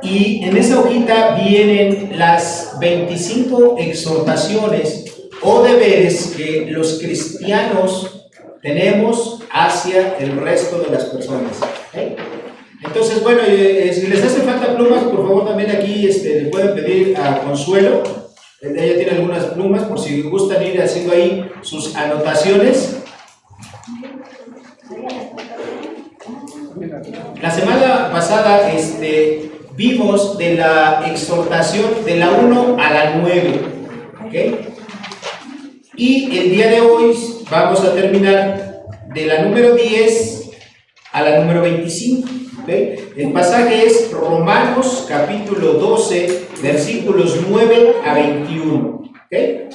Y en esa hojita vienen las 25 exhortaciones o deberes que los cristianos tenemos hacia el resto de las personas. ¿Okay? Entonces, bueno, si les hace falta plumas, por favor también aquí le pueden pedir a Consuelo. Ella tiene algunas plumas por si gustan ir haciendo ahí sus anotaciones. La semana pasada vimos de la exhortación de la 1 a la 9. ¿Okay? Y el día de hoy vamos a terminar de la número 10 a la número 25. ¿Okay? El pasaje es Romanos capítulo 12, versículos 9 a 21. ¿Okay?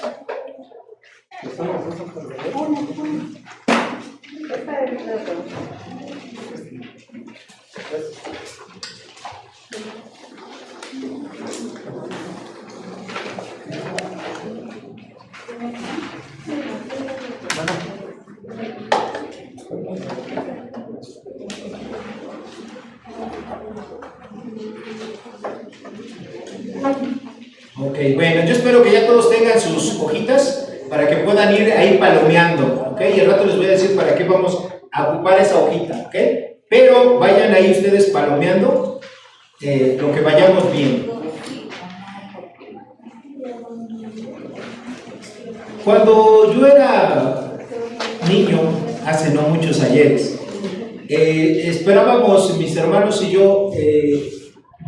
Ok, bueno, yo espero que ya todos tengan sus hojitas para que puedan ir ahí palomeando, ok, y al rato les voy a decir para qué vamos a ocupar esa hojita, ok, pero vayan ahí ustedes palomeando lo que vayamos viendo. Cuando yo era niño, hace no muchos ayeres, esperábamos mis hermanos y yo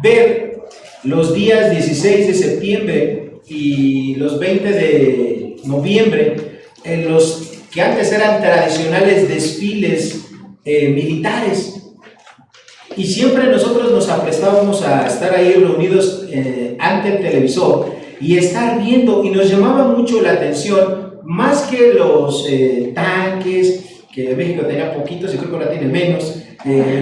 ver los días 16 de septiembre y los 20 de noviembre, en los que antes eran tradicionales desfiles militares. Y siempre nosotros nos aprestábamos a estar ahí reunidos ante el televisor y estar viendo, y nos llamaba mucho la atención, más que los tanques, que México tenía poquitos y creo que ahora tiene menos,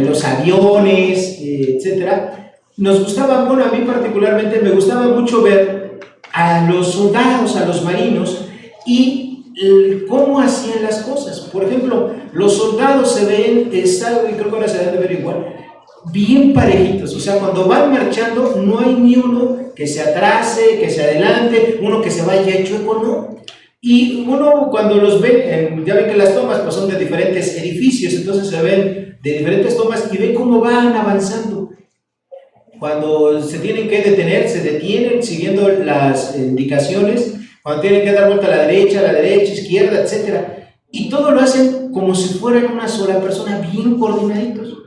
los aviones, etcétera. Nos gustaba, bueno, a mí particularmente me gustaba mucho ver a los soldados, a los marinos y cómo hacían las cosas. Por ejemplo, los soldados se ven, y creo que ahora se deben de ver igual, bien parejitos. O sea, cuando van marchando no hay ni uno que se atrase, que se adelante, uno que se vaya chueco, no. Y uno cuando los ve, ya ven que las tomas pues, son de diferentes edificios, entonces se ven de diferentes tomas y ven cómo van avanzando. Cuando se tienen que detener, se detienen siguiendo las indicaciones. Cuando tienen que dar vuelta a la derecha, izquierda, etc. Y todo lo hacen como si fueran una sola persona, bien coordinaditos.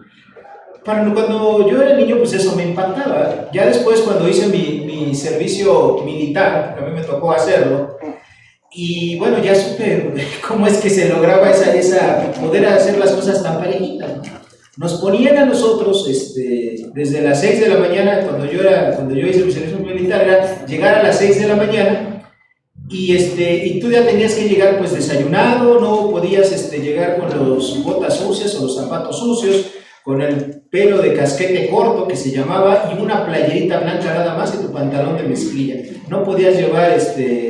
Cuando yo era niño, pues eso me impactaba. Ya después, cuando hice mi servicio militar, a mí me tocó hacerlo, y bueno, ya supe cómo es que se lograba poder hacer las cosas tan parejitas, ¿no? Nos ponían a nosotros desde las 6 de la mañana, cuando yo hice mi servicio militar, era llegar a las 6 de la mañana y tú ya tenías que llegar pues desayunado, no podías llegar con los botas sucias o los zapatos sucios, con el pelo de casquete corto que se llamaba y una playerita blanca nada más y tu pantalón de mezclilla. No podías llevar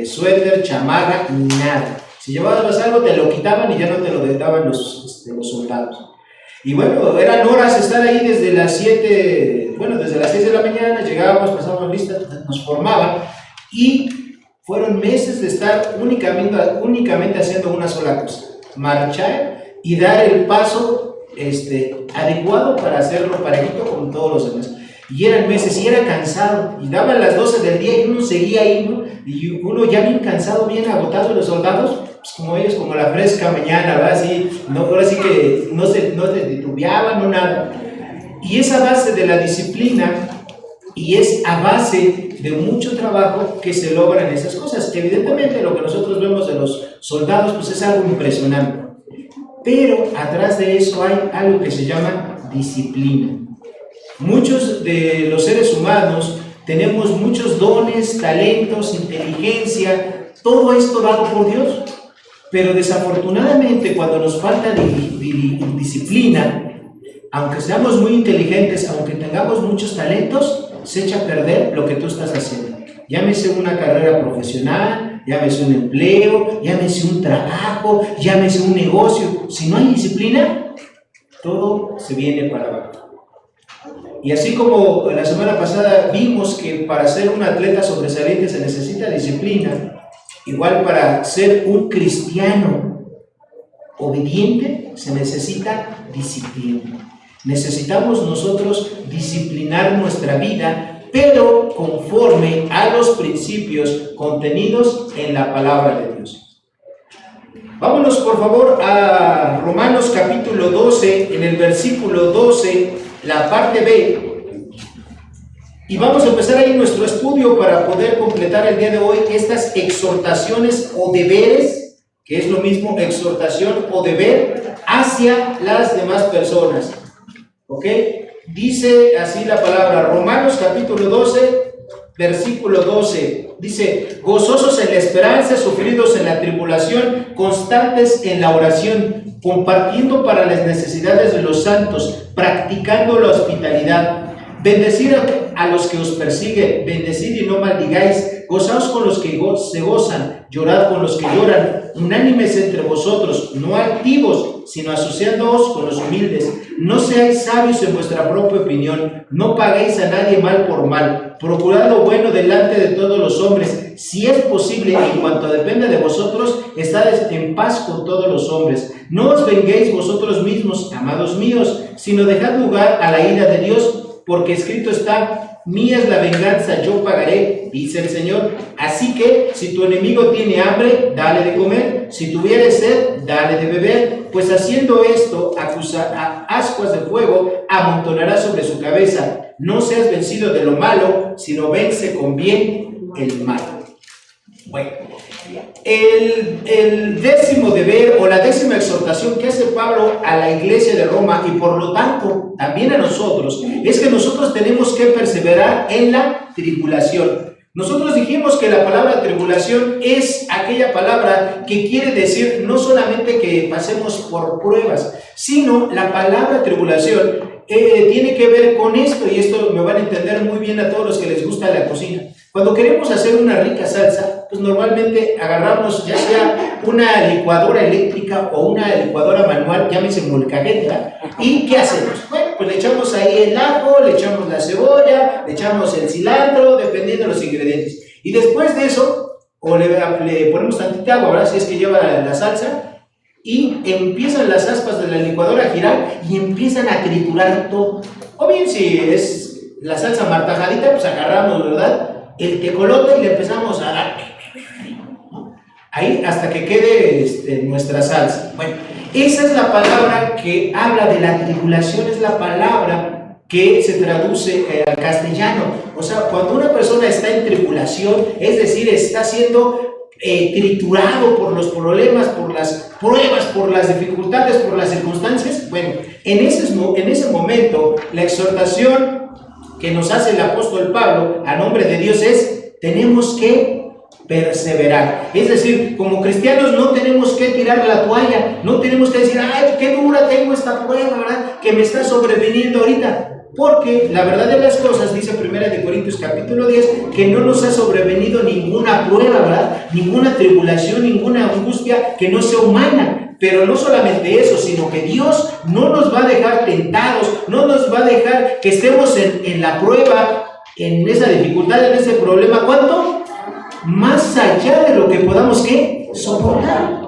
suéter, chamarra, ni nada. Si llevabas algo te lo quitaban y ya no te lo daban los soldados. Y bueno, eran horas estar ahí desde las 6 de la mañana, llegábamos, pasábamos lista, nos formaban y fueron meses de estar únicamente haciendo una sola cosa, marchar y dar el paso adecuado para hacerlo parejito con todos los demás. Y eran meses y era cansado, y daban las 12 del día y uno seguía ahí, ¿no? Y uno ya bien cansado, bien agotado, los soldados, pues como ellos, como la fresca mañana, ¿verdad? Así, no, ahora sí que no se titubeaban, no nada. Y es a base de la disciplina y es a base de mucho trabajo que se logran esas cosas. Evidentemente lo que nosotros vemos de los soldados pues es algo impresionante, pero atrás de eso hay algo que se llama disciplina. Muchos de los seres humanos tenemos muchos dones, talentos, inteligencia, todo esto dado por Dios, pero desafortunadamente cuando nos falta disciplina, aunque seamos muy inteligentes, aunque tengamos muchos talentos, se echa a perder lo que tú estás haciendo. Llámese una carrera profesional, llámese un empleo, llámese un trabajo, llámese un negocio. Si no hay disciplina, todo se viene para abajo. Y así como la semana pasada vimos que para ser un atleta sobresaliente se necesita disciplina, igual para ser un cristiano obediente se necesita disciplina. Necesitamos nosotros disciplinar nuestra vida, pero conforme a los principios contenidos en la palabra de Dios. Vámonos por favor a Romanos capítulo 12, en el versículo 12, la parte B. Y vamos a empezar ahí nuestro estudio para poder completar el día de hoy estas exhortaciones o deberes, que es lo mismo exhortación o deber, hacia las demás personas. ¿Ok? Dice así la palabra, Romanos capítulo 12, versículo 12. Dice, gozosos en la esperanza, sufridos en la tribulación, constantes en la oración, compartiendo para las necesidades de los santos, practicando la hospitalidad. Bendecid a los que os persiguen, bendecid y no maldigáis, gozaos con los que se gozan, llorad con los que lloran, unánimes entre vosotros, no altivos, sino asociándoos con los humildes. No seáis sabios en vuestra propia opinión, no paguéis a nadie mal por mal, procurad lo bueno delante de todos los hombres, si es posible, en cuanto depende de vosotros, estad en paz con todos los hombres. No os venguéis vosotros mismos, amados míos, sino dejad lugar a la ira de Dios, porque escrito está, mía es la venganza, yo pagaré, dice el Señor. Así que, si tu enemigo tiene hambre, dale de comer, si tuviere sed, dale de beber, pues haciendo esto, ascuas de fuego amontonará sobre su cabeza. No seas vencido de lo malo, sino vence con bien el mal. Bueno, el décimo deber o la décima exhortación que hace Pablo a la iglesia de Roma y por lo tanto también a nosotros, es que nosotros tenemos que perseverar en la tribulación. Nosotros dijimos que la palabra tribulación es aquella palabra que quiere decir no solamente que pasemos por pruebas, sino la palabra tribulación tiene que ver con esto, y esto me van a entender muy bien a todos los que les gusta la cocina. Cuando queremos hacer una rica salsa, pues normalmente agarramos ya sea una licuadora eléctrica o una licuadora manual, llámese molcajete, ¿y qué hacemos? Bueno, pues le echamos ahí el ajo, le echamos la cebolla, le echamos el cilantro, dependiendo de los ingredientes. Y después de eso, o le ponemos tantita agua, ¿verdad? Si es que lleva la salsa, y empiezan las aspas de la licuadora a girar y empiezan a triturar todo. O bien, si es la salsa martajadita, pues agarramos, ¿verdad?, el tecolote y le empezamos a dar ahí hasta que quede nuestra salsa. Bueno, esa es la palabra que habla de la tribulación, es la palabra que se traduce al castellano. O sea, cuando una persona está en tribulación, es decir, está siendo triturado por los problemas, por las pruebas, por las dificultades, por las circunstancias. Bueno, en ese momento, la exhortación que nos hace el apóstol Pablo a nombre de Dios es: tenemos que perseverar. Es decir, como cristianos no tenemos que tirar la toalla, no tenemos que decir, ay, qué dura tengo esta prueba, ¿verdad?, que me está sobreviniendo ahorita. Porque la verdad de las cosas, dice 1 Corintios capítulo 10, que no nos ha sobrevenido ninguna prueba, ¿verdad?, ninguna tribulación, ninguna angustia que no sea humana. Pero no solamente eso, sino que Dios no nos va a dejar tentados, no nos va a dejar que estemos en la prueba, en esa dificultad, en ese problema. ¿Cuánto? Más allá de lo que podamos, ¿qué?, soportar.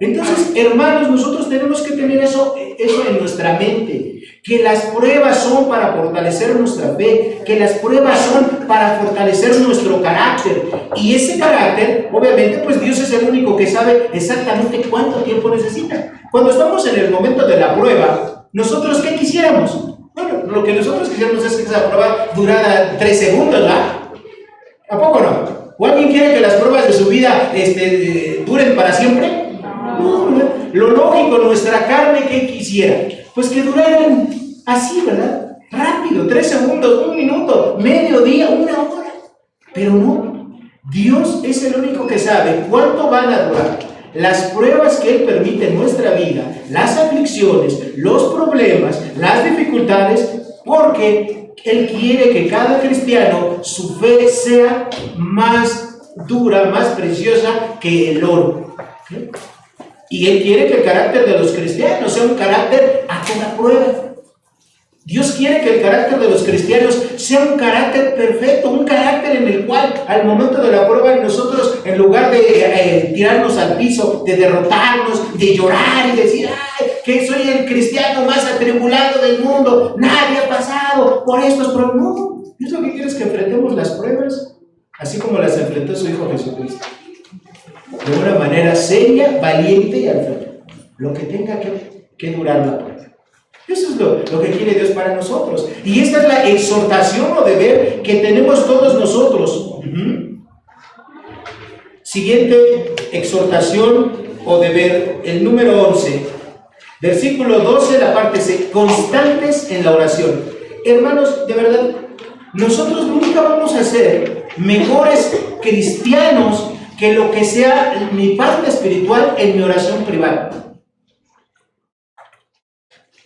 Entonces, hermanos, nosotros tenemos que tener eso en nuestra mente, que las pruebas son para fortalecer nuestra fe, que las pruebas son para fortalecer nuestro carácter, y ese carácter, obviamente, pues Dios es el único que sabe exactamente cuánto tiempo necesita. Cuando estamos en el momento de la prueba, ¿nosotros qué quisiéramos? Bueno, lo que nosotros quisiéramos es que esa prueba durara 3 segundos, ¿verdad? ¿A poco no? ¿O alguien quiere que las pruebas de su vida duren para siempre? No, lo lógico, nuestra carne, ¿qué quisiera? Pues que duraran así, ¿verdad? Rápido, 3 segundos, 1 minuto, medio día, 1 hora. Pero no, Dios es el único que sabe cuánto van a durar las pruebas que Él permite en nuestra vida, las aflicciones, los problemas, las dificultades, porque Él quiere que cada cristiano, su fe sea más dura, más preciosa que el oro. ¿Sí? Y Él quiere que el carácter de los cristianos sea un carácter a toda prueba. Dios quiere que el carácter de los cristianos sea un carácter perfecto, un carácter en el cual al momento de la prueba nosotros, en lugar de tirarnos al piso, de derrotarnos, de llorar y decir, ay, que soy el cristiano más atribulado del mundo, nadie ha pasado por estos problemas. No, Dios lo que quiere es que enfrentemos las pruebas, así como las enfrentó su Hijo Jesucristo, de una manera seria, valiente y al frente, lo que tenga que durar la prueba. Eso es lo que quiere Dios para nosotros. Y esta es la exhortación o deber que tenemos todos nosotros. Siguiente exhortación o deber, el número 11. Versículo 12, la parte C. Constantes en la oración. Hermanos, de verdad, nosotros nunca vamos a ser mejores cristianos que lo que sea mi parte espiritual en mi oración privada.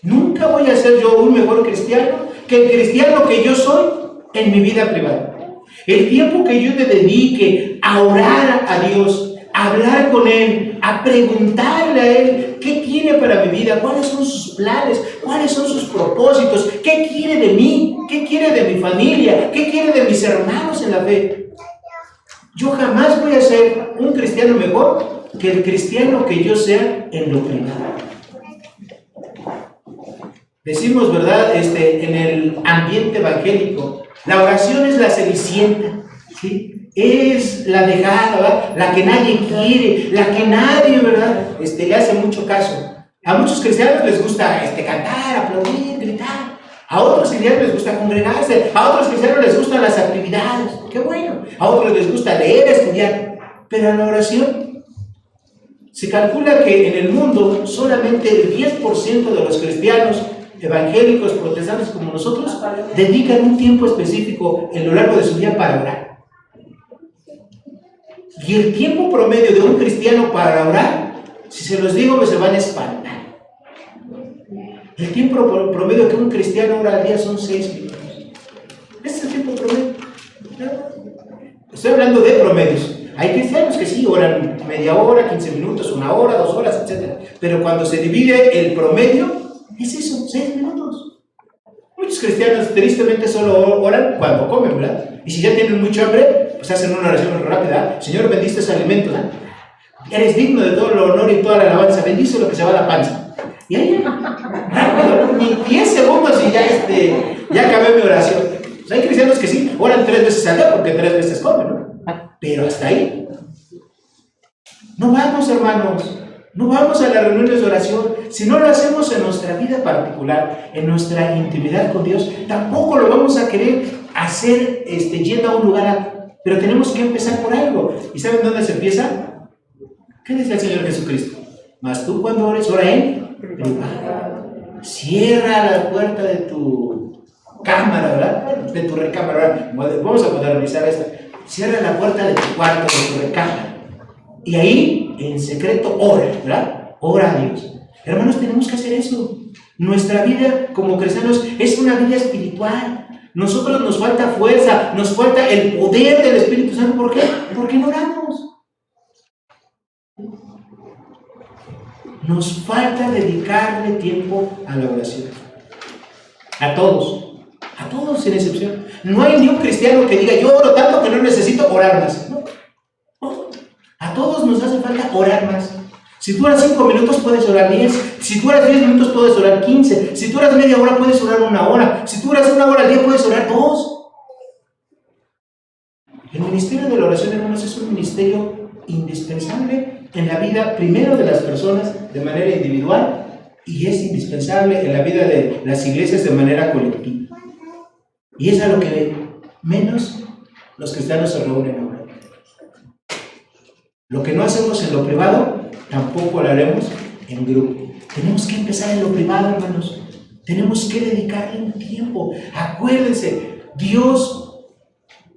Nunca voy a ser yo un mejor cristiano que el cristiano que yo soy en mi vida privada. El tiempo que yo te dedique a orar a Dios, a hablar con Él, a preguntarle a Él qué tiene para mi vida, cuáles son sus planes, cuáles son sus propósitos, qué quiere de mí, qué quiere de mi familia, qué quiere de mis hermanos en la fe. Yo jamás voy a ser un cristiano mejor que el cristiano que yo sea en lo privado. Decimos, ¿verdad? En el ambiente evangélico, la oración es la cenicienta, ¿sí? Es la dejada, ¿verdad? La que nadie quiere, la que nadie, ¿verdad? Le hace mucho caso. A muchos cristianos les gusta cantar, aplaudir, gritar. A otros cristianos les gusta congregarse. A otros cristianos les gustan las actividades. ¡Qué bueno! A otros les gusta leer, estudiar. Pero en la oración, se calcula que en el mundo solamente el 10% de los cristianos evangélicos, protestantes como nosotros, dedican un tiempo específico en lo largo de su día para orar. Y el tiempo promedio de un cristiano para orar, si se los digo, se van a espantar. El tiempo promedio que un cristiano ora al día son 6 minutos. Ese es el tiempo promedio. Estoy hablando de promedios. Hay cristianos que sí oran media hora, 15 minutos, 1 hora, 2 horas, etc. Pero cuando se divide el promedio, es eso, 6 minutos. Muchos cristianos tristemente solo oran cuando comen, ¿verdad? Y si ya tienen mucha hambre, pues hacen una oración rápida. Señor, bendice ese alimento, ¿verdad? Eres digno de todo el honor y toda la alabanza. Bendice lo que se va a la panza. Y ahí, rápido, ni 10 segundos y ya acabé mi oración. Pues hay cristianos que sí, oran 3 veces al día porque 3 veces comen, ¿no? Pero hasta ahí. No vamos, hermanos. No vamos a las reuniones de oración. Si no lo hacemos en nuestra vida particular, en nuestra intimidad con Dios, tampoco lo vamos a querer hacer yendo a un lugar. Pero tenemos que empezar por algo. ¿Y saben dónde se empieza? ¿Qué decía el Señor Jesucristo? Mas tú cuando ores, ora en privado. Cierra la puerta de tu cámara, ¿verdad? De tu recámara, ¿verdad? Vamos a modernizar esta. Cierra la puerta de tu cuarto, de tu recámara. Y ahí, en secreto, ora, ¿verdad? Ora a Dios. Hermanos, tenemos que hacer eso. Nuestra vida como cristianos es una vida espiritual. Nosotros nos falta fuerza, nos falta el poder del Espíritu Santo. ¿Por qué? Porque no oramos. Nos falta dedicarle tiempo a la oración. A todos sin excepción. No hay ni un cristiano que diga, yo oro tanto que no necesito orar más. No. A todos nos hace falta orar más. Si tú oras 5 minutos, puedes orar 10. Si tú oras 10 minutos, puedes orar 15. Si tú oras media hora, puedes orar 1 hora. Si tú oras 1 hora al día, puedes orar 2. El ministerio de la oración, hermanos, es un ministerio indispensable en la vida, primero de las personas de manera individual, y es indispensable en la vida de las iglesias de manera colectiva. Y es a lo que menos los cristianos se reúnen ahora. Lo que no hacemos en lo privado, tampoco lo haremos en grupo. Tenemos que empezar en lo privado, hermanos. Tenemos que dedicarle un tiempo. Acuérdense, Dios,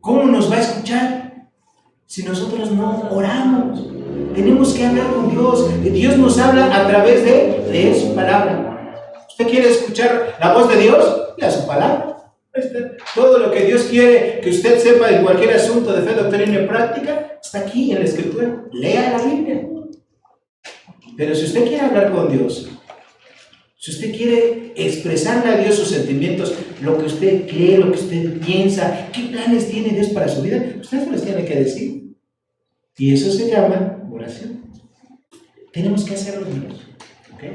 ¿cómo nos va a escuchar si nosotros no oramos? Tenemos que hablar con Dios. Dios nos habla a través de su palabra. ¿Usted quiere escuchar la voz de Dios? Lea su palabra. Todo lo que Dios quiere que usted sepa en cualquier asunto de fe, doctrina y práctica está aquí en la Escritura. Lea la Biblia. Pero si usted quiere hablar con Dios, Si usted quiere expresarle a Dios sus sentimientos, lo que usted cree, lo que usted piensa, qué planes tiene Dios para su vida, usted se los tiene que decir. Y eso se llama oración. Tenemos que hacerlo, amigos. ¿Okay?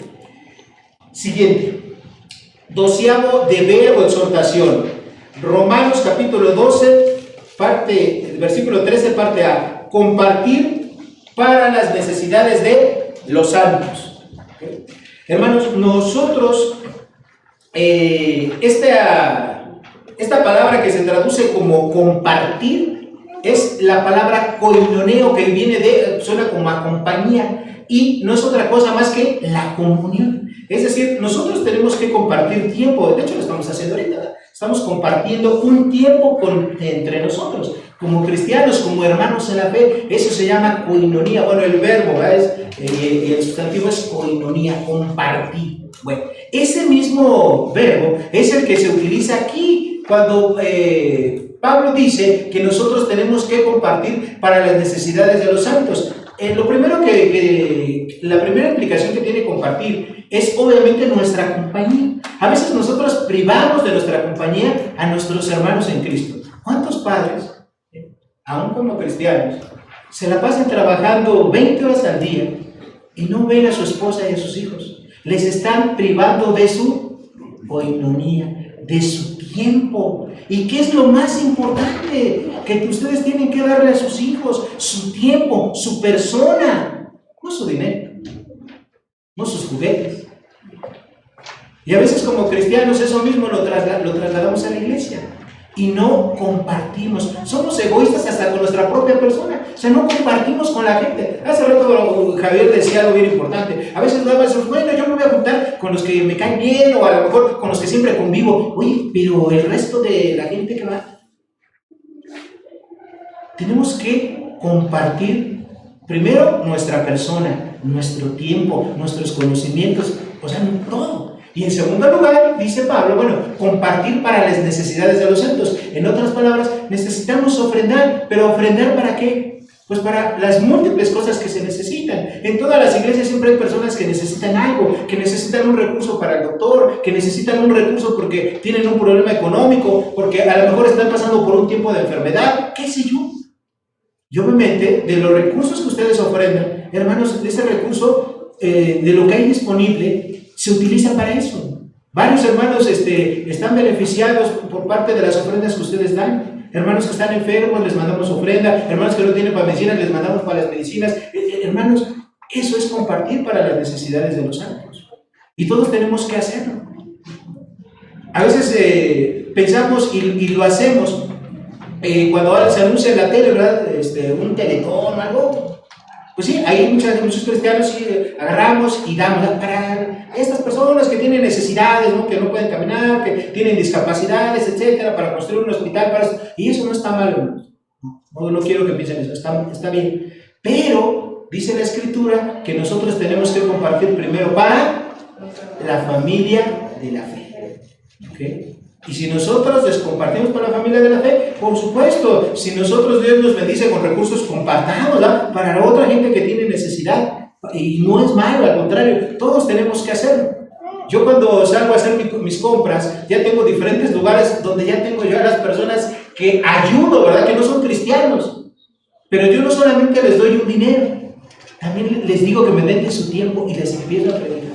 Siguiente. 12º deber o exhortación. Romanos capítulo 12, versículo 13, parte A. Compartir para las necesidades de los santos. ¿Okay? Hermanos, nosotros, esta palabra que se traduce como compartir, es la palabra koinoneo, que suena como a compañía, y no es otra cosa más que la comunión. Es decir, nosotros tenemos que compartir tiempo. De hecho, lo estamos haciendo ahorita, ¿verdad? Estamos compartiendo un tiempo entre nosotros, como cristianos, como hermanos en la fe. Eso se llama koinonía. Bueno, el verbo, ¿verdad? El sustantivo es koinonía, compartir. Bueno, ese mismo verbo es el que se utiliza aquí cuando Pablo dice que nosotros tenemos que compartir para las necesidades de los santos. La primera implicación que tiene compartir es obviamente nuestra compañía. A veces nosotros privamos de nuestra compañía a nuestros hermanos en Cristo. ¿Cuántos padres, aún como cristianos, se la pasan trabajando 20 horas al día y no ven a su esposa y a sus hijos? Les están privando de su koinonía, de su tiempo. ¿Y qué es lo más importante que ustedes tienen que darle a sus hijos? Su tiempo, su persona, no su dinero, no sus juguetes. Y a veces como cristianos eso mismo lo trasladamos a la iglesia y no compartimos. Somos egoístas hasta con nuestra propia persona. O sea, no compartimos con la gente. Hace rato Javier decía algo bien importante. A veces bueno, yo me voy a juntar con los que me caen bien, o a lo mejor con los que siempre convivo. Oye, pero el resto de la gente que va. Tenemos que compartir primero nuestra persona, nuestro tiempo, nuestros conocimientos, o sea, todo. Y en segundo lugar, dice Pablo, bueno, compartir para las necesidades de los santos. En otras palabras, necesitamos ofrendar, pero ¿ofrendar para qué? Pues para las múltiples cosas que se necesitan. En todas las iglesias siempre hay personas que necesitan algo, que necesitan un recurso para el doctor, que necesitan un recurso porque tienen un problema económico, porque a lo mejor están pasando por un tiempo de enfermedad, qué sé yo. Y obviamente, de los recursos que ustedes ofrendan, hermanos, de ese recurso, de lo que hay disponible, se utiliza para eso. Varios hermanos están beneficiados por parte de las ofrendas que ustedes dan. Hermanos que están enfermos, les mandamos ofrenda. Hermanos que no tienen para medicinas, les mandamos para las medicinas. Hermanos, eso es compartir para las necesidades de los santos. Y todos tenemos que hacerlo. A veces pensamos y lo hacemos cuando ahora se anuncia en la tele, ¿verdad? Un teletón o algo. Pues sí, hay muchos cristianos que agarramos y damos para estas personas que tienen necesidades, ¿no? Que no pueden caminar, que tienen discapacidades, etcétera, para construir un hospital para eso. Y eso no está mal, no quiero que piensen eso, está bien. Pero dice la Escritura que nosotros tenemos que compartir primero para la familia de la fe. ¿Okay? Y si nosotros les compartimos para la familia de la fe, por supuesto, si nosotros Dios nos bendice con recursos, compartamos, ¿verdad? Para la otra gente que tiene necesidad. Y no es malo, al contrario, todos tenemos que hacerlo. Yo cuando salgo a hacer mis compras, ya tengo diferentes lugares donde ya tengo yo a las personas que ayudo, ¿verdad? Que no son cristianos. Pero yo no solamente les doy un dinero, también les digo que me den su tiempo y les empiezo a predicar.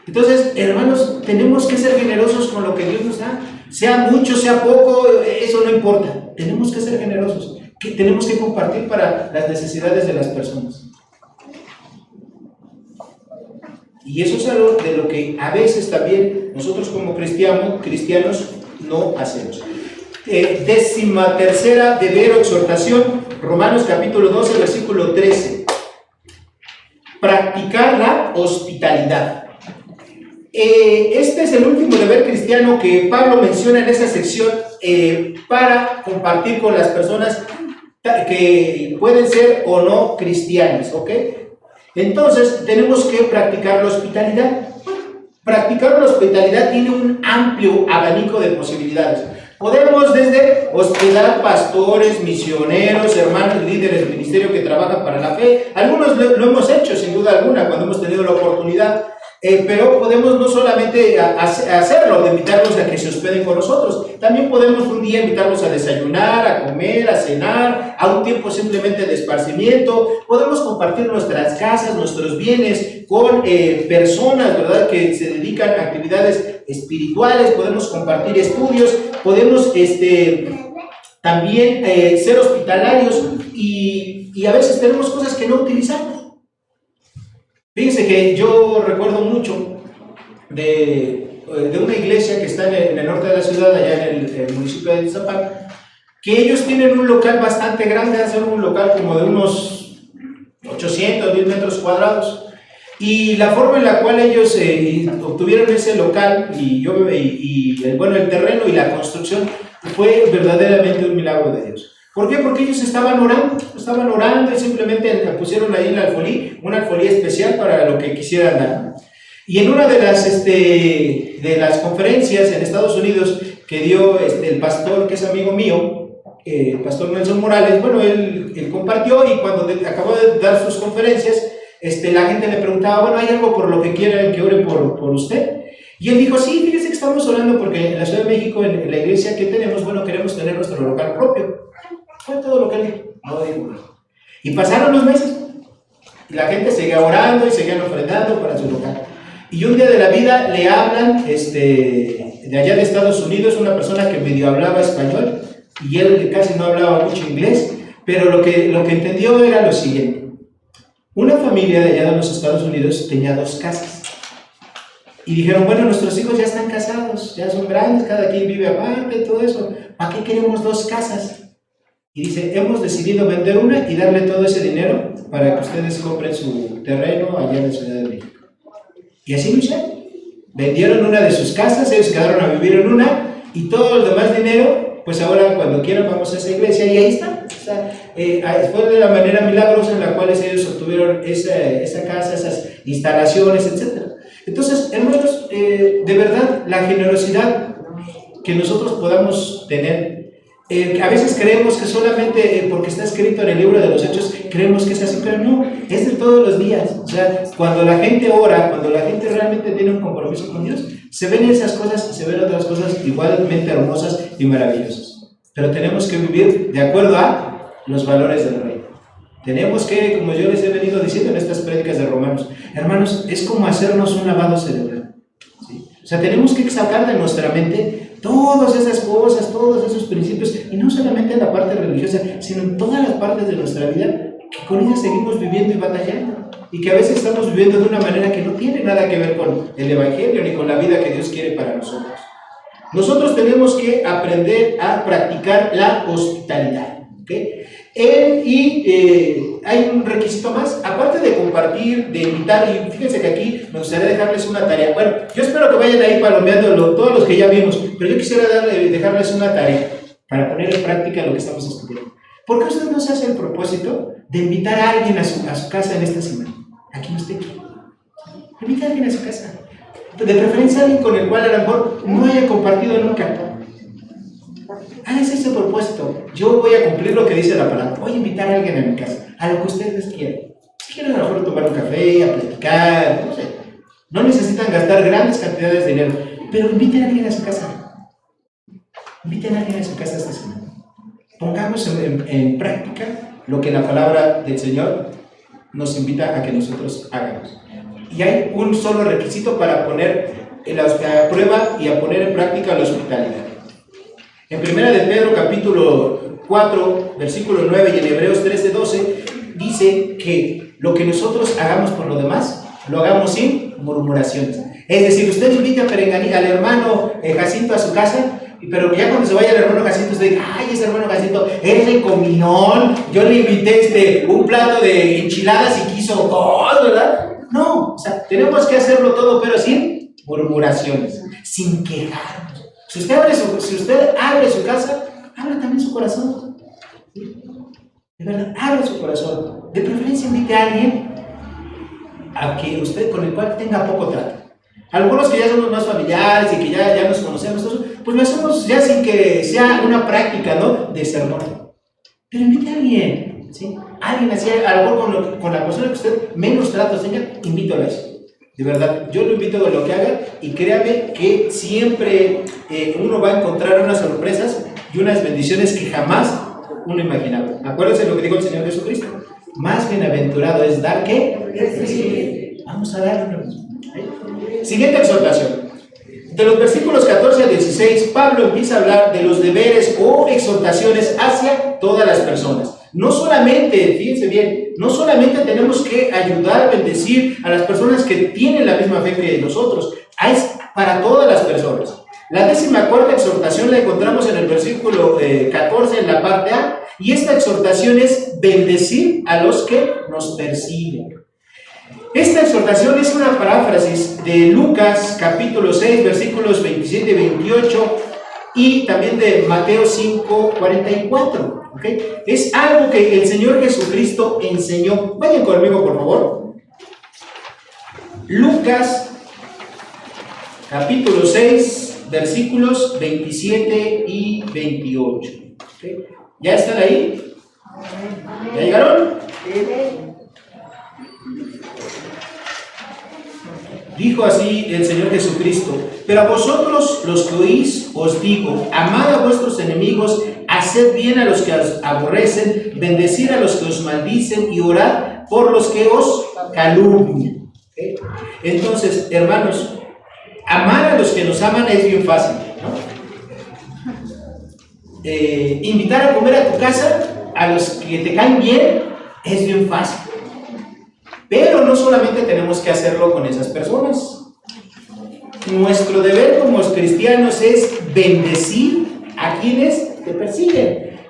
Entonces, hermanos, tenemos que ser generosos con lo que Dios nos da. Sea mucho, sea poco, eso no importa. Tenemos que ser generosos. Tenemos que compartir para las necesidades de las personas. Y eso es algo de lo que a veces también nosotros como cristianos no hacemos. 13ª deber o exhortación, Romanos capítulo 12, versículo 13. Practicar la hospitalidad. Este es el último deber cristiano que Pablo menciona en esa sección para compartir con las personas que pueden ser o no cristianas, ¿ok? Entonces, tenemos que practicar la hospitalidad. Practicar la hospitalidad tiene un amplio abanico de posibilidades. Podemos desde hospedar pastores, misioneros, hermanos, líderes del ministerio que trabajan para la fe. Algunos lo hemos hecho, sin duda alguna, cuando hemos tenido la oportunidad. Pero podemos no solamente hacerlo, de invitarlos a que se hospeden con nosotros, también podemos un día invitarlos a desayunar, a comer, a cenar, a un tiempo simplemente de esparcimiento. Podemos compartir nuestras casas, nuestros bienes con personas, ¿verdad?, que se dedican a actividades espirituales. Podemos compartir estudios, podemos también ser hospitalarios y a veces tenemos cosas que no utilizamos. Fíjense que yo recuerdo mucho de una iglesia que está en el norte de la ciudad, allá en el municipio de Iztapán, que ellos tienen un local bastante grande, hacen un local como de unos 800, 1000 metros cuadrados, y la forma en la cual ellos obtuvieron ese local el terreno y la construcción fue verdaderamente un milagro de Dios. ¿Por qué? Porque ellos estaban orando y simplemente pusieron ahí una alfolí especial para lo que quisieran dar. Y en una de las conferencias en Estados Unidos que dio el pastor, que es amigo mío, el pastor Nelson Morales, bueno, él compartió, y cuando acabó de dar sus conferencias, la gente le preguntaba, bueno, ¿hay algo por lo que quieran que oren por usted? Y él dijo, sí, fíjese que estamos orando porque en la Ciudad de México, en la iglesia que tenemos, bueno, queremos tener nuestro local propio. Fue todo lo que él dijo. No digo nada. Y pasaron los meses, y la gente seguía orando y seguían ofrendando para su local. Y un día de la vida le hablan de allá de Estados Unidos, una persona que medio hablaba español, y él casi no hablaba mucho inglés, pero lo que entendió era lo siguiente. Una familia de allá de los Estados Unidos tenía 2 casas. Y dijeron, bueno, nuestros hijos ya están casados, ya son grandes, cada quien vive aparte, todo eso. ¿Para qué queremos 2 casas? Y dice, hemos decidido vender una y darle todo ese dinero para que ustedes compren su terreno allá en la Ciudad de México. Y así lo hicieron. Vendieron una de sus casas, ellos quedaron a vivir en una, y todo el demás dinero, pues ahora cuando quieran vamos a esa iglesia, y ahí está. O sea, fue de la manera milagrosa en la cual ellos obtuvieron esa casa, esas instalaciones, etc. Entonces, hermanos, de verdad, la generosidad que nosotros podamos tener, a veces creemos que solamente porque está escrito en el libro de los Hechos, creemos que es así, pero no, es de todos los días. O sea, cuando la gente ora, cuando la gente realmente tiene un compromiso con Dios, se ven esas cosas y se ven otras cosas igualmente hermosas y maravillosas. Pero tenemos que vivir de acuerdo a los valores del reino. Tenemos que, como yo les he venido diciendo en estas prédicas de Romanos, hermanos, es como hacernos un lavado cerebral, ¿sí? O sea, tenemos que sacar de nuestra mente todas esas cosas, todos esos principios, y no solamente en la parte religiosa, sino en todas las partes de nuestra vida, que con ellas seguimos viviendo y batallando, y que a veces estamos viviendo de una manera que no tiene nada que ver con el Evangelio ni con la vida que Dios quiere para nosotros. Nosotros tenemos que aprender a practicar la hospitalidad, ¿okay? Hay un requisito más, aparte de compartir, de invitar, y fíjense que aquí me gustaría dejarles una tarea. Bueno, yo espero que vayan ahí palomeando todos los que ya vimos, pero yo quisiera dejarles una tarea para poner en práctica lo que estamos estudiando. ¿Por qué usted no se hace el propósito de invitar a alguien a su casa en esta semana? Aquí no esté. Invita a alguien a su casa. De preferencia alguien con el cual a lo mejor no haya compartido nunca. Hágase ese propósito. Yo voy a cumplir lo que dice la palabra. Voy a invitar a alguien a mi casa, a lo que ustedes quieran. Si quieren a lo mejor tomar un café, a platicar, no sé. No necesitan gastar grandes cantidades de dinero, pero inviten a alguien a su casa. Inviten a alguien a su casa esta semana. Pongamos en práctica lo que la palabra del Señor nos invita a que nosotros hagamos. Y hay un solo requisito para poner a prueba y a poner en práctica la hospitalidad. En 1 de Pedro capítulo 4, versículo 9, y en Hebreos 13:12, dice que lo que nosotros hagamos por los demás, lo hagamos sin murmuraciones. Es decir, usted invita al hermano Jacinto a su casa, pero ya cuando se vaya el hermano Jacinto, usted dice, ay, ese hermano Jacinto es de comilón, yo le invité un plato de enchiladas y quiso todo, ¿verdad? No, o sea, tenemos que hacerlo todo, pero sin murmuraciones, sin quejarnos. Si usted abre su casa, abra también su corazón. De verdad, abra su corazón. De preferencia invite a alguien con el cual tenga poco trato. Algunos que ya somos más familiares y que ya nos conocemos, pues lo hacemos ya sin que sea una práctica, ¿no?, de sermón. Pero invite a alguien, ¿sí? Alguien así, a lo mejor con la persona que usted menos tratos tenga, invítalo a eso. De verdad, yo lo invito a lo que haga y créame que siempre uno va a encontrar unas sorpresas y unas bendiciones que jamás uno imaginaba. Acuérdense lo que dijo el Señor Jesucristo. Más bienaventurado es dar que recibir. Vamos a dar. Siguiente exhortación. De los versículos 14 a 16, Pablo empieza a hablar de los deberes o exhortaciones hacia todas las personas. No solamente, fíjense bien, no solamente tenemos que ayudar, bendecir a las personas que tienen la misma fe que nosotros, es para todas las personas. La 14ª exhortación la encontramos en el versículo 14 en la parte A, y esta exhortación es bendecir a los que nos persiguen. Esta exhortación es una paráfrasis de Lucas capítulo 6 versículos 27 y 28 y también de Mateo 5, 44. ¿Okay? Es algo que el Señor Jesucristo enseñó. Vayan conmigo, por favor. Lucas capítulo 6 versículos 27 y 28. ¿Okay? ¿Ya están ahí? ¿Ya llegaron? Dijo así el Señor Jesucristo: pero a vosotros los que oís os digo, amad a vuestros enemigos, haced bien a los que os aborrecen, bendecid a los que os maldicen y orad por los que os calumnian. ¿Okay? Entonces, hermanos, amar a los que nos aman es bien fácil, ¿no? Invitar a comer a tu casa a los que te caen bien es bien fácil. Pero no solamente tenemos que hacerlo con esas personas. Nuestro deber como cristianos es bendecir a quienes te persiguen.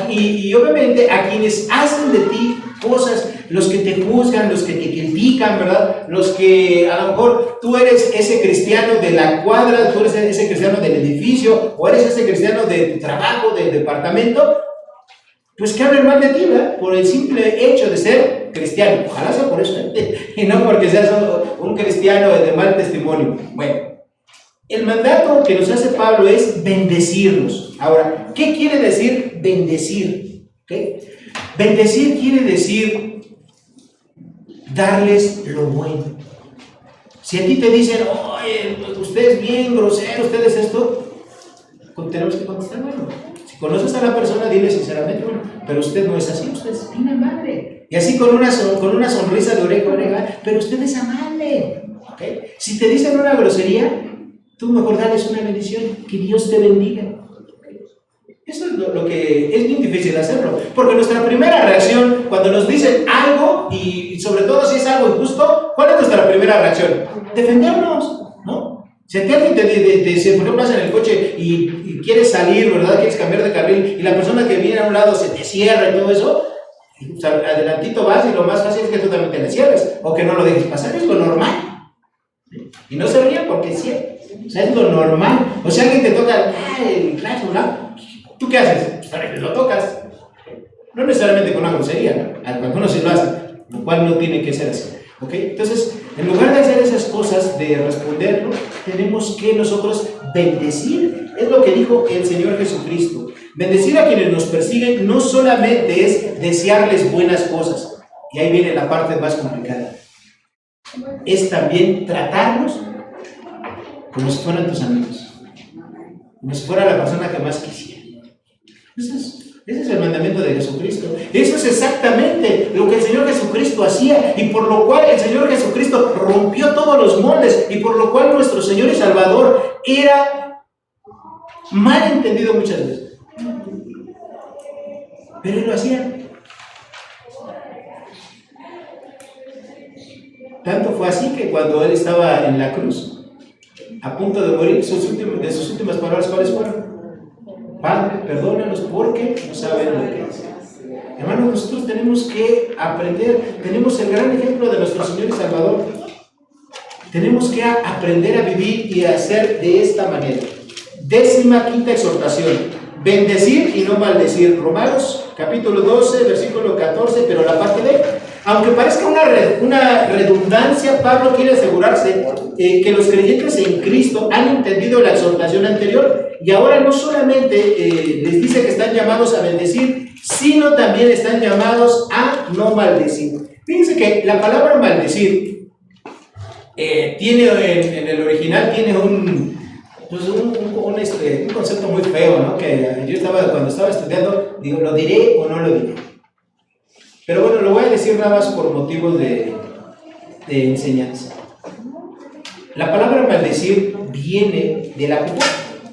Y obviamente a quienes hacen de ti cosas, los que te juzgan, los que te critican, ¿verdad? Los que a lo mejor tú eres ese cristiano de la cuadra, tú eres ese cristiano del edificio, o eres ese cristiano de tu trabajo, del departamento, pues que hablen mal de ti, ¿verdad? Por el simple hecho de ser cristiano. Ojalá sea por eso, y no porque seas un cristiano de mal testimonio. Bueno, el mandato que nos hace Pablo es bendecirnos. Ahora, ¿qué quiere decir bendecir? ¿Okay? Bendecir quiere decir darles lo bueno. Si a ti te dicen, oye, usted es bien grosero, usted es esto, tenemos que contestar, bueno. Si conoces a la persona, dile sinceramente, bueno, pero usted no es así, usted es bien amable. Y así con una sonrisa de oreja a oreja, pero usted es amable. ¿Okay? Si te dicen una grosería, tú mejor dales una bendición, que Dios te bendiga. Eso es lo que es bien difícil hacerlo, porque nuestra primera reacción cuando nos dicen algo, y sobre todo si es algo injusto, ¿cuál es nuestra primera reacción? Defendernos, ¿no? Si a ti alguien te dice, por ejemplo, vas en el coche y quieres salir, ¿verdad? Quieres cambiar de carril, y la persona que viene a un lado se te cierra y todo eso, o sea, adelantito vas y lo más fácil es que tú también te le cierres, o que no lo dejes pasar, es lo normal. Y no se rían porque sí, o sea, es lo normal. O sea, alguien te toca el claxon, ¿no? ¿Tú qué haces? Pues lo tocas. No necesariamente con una grosería, ¿no? Algunos sí lo hacen, lo cual no tiene que ser así. ¿Ok? Entonces, en lugar de hacer esas cosas, de responderlo, tenemos que nosotros bendecir. Es lo que dijo el Señor Jesucristo. Bendecir a quienes nos persiguen no solamente es desearles buenas cosas, y ahí viene la parte más complicada. Es también tratarlos como si fueran tus amigos, como si fuera la persona que más quisiera. Ese es el mandamiento de Jesucristo. Eso es exactamente lo que el Señor Jesucristo hacía, y por lo cual el Señor Jesucristo rompió todos los moldes, y por lo cual nuestro Señor y Salvador era mal entendido muchas veces. Pero Él lo hacía. Tanto fue así que cuando Él estaba en la cruz, a punto de morir, sus últimas palabras, ¿cuáles fueron? Padre, perdónanos porque no saben lo que hacen. Hermanos, nosotros tenemos que aprender, tenemos el gran ejemplo de nuestro Señor y Salvador. Tenemos que aprender a vivir y a hacer de esta manera. 15ª exhortación: bendecir y no maldecir. Romanos capítulo 12, versículo 14, pero la parte B. Aunque parezca una redundancia, Pablo quiere asegurarse que los creyentes en Cristo han entendido la exhortación anterior, y ahora no solamente les dice que están llamados a bendecir, sino también están llamados a no maldecir. Fíjense que la palabra maldecir tiene en el original tiene un concepto muy feo, ¿no? Que yo cuando estaba estudiando, digo, ¿lo diré o no lo diré? Pero bueno, lo voy a decir nada más por motivos de enseñanza. La palabra maldecir viene de la popó,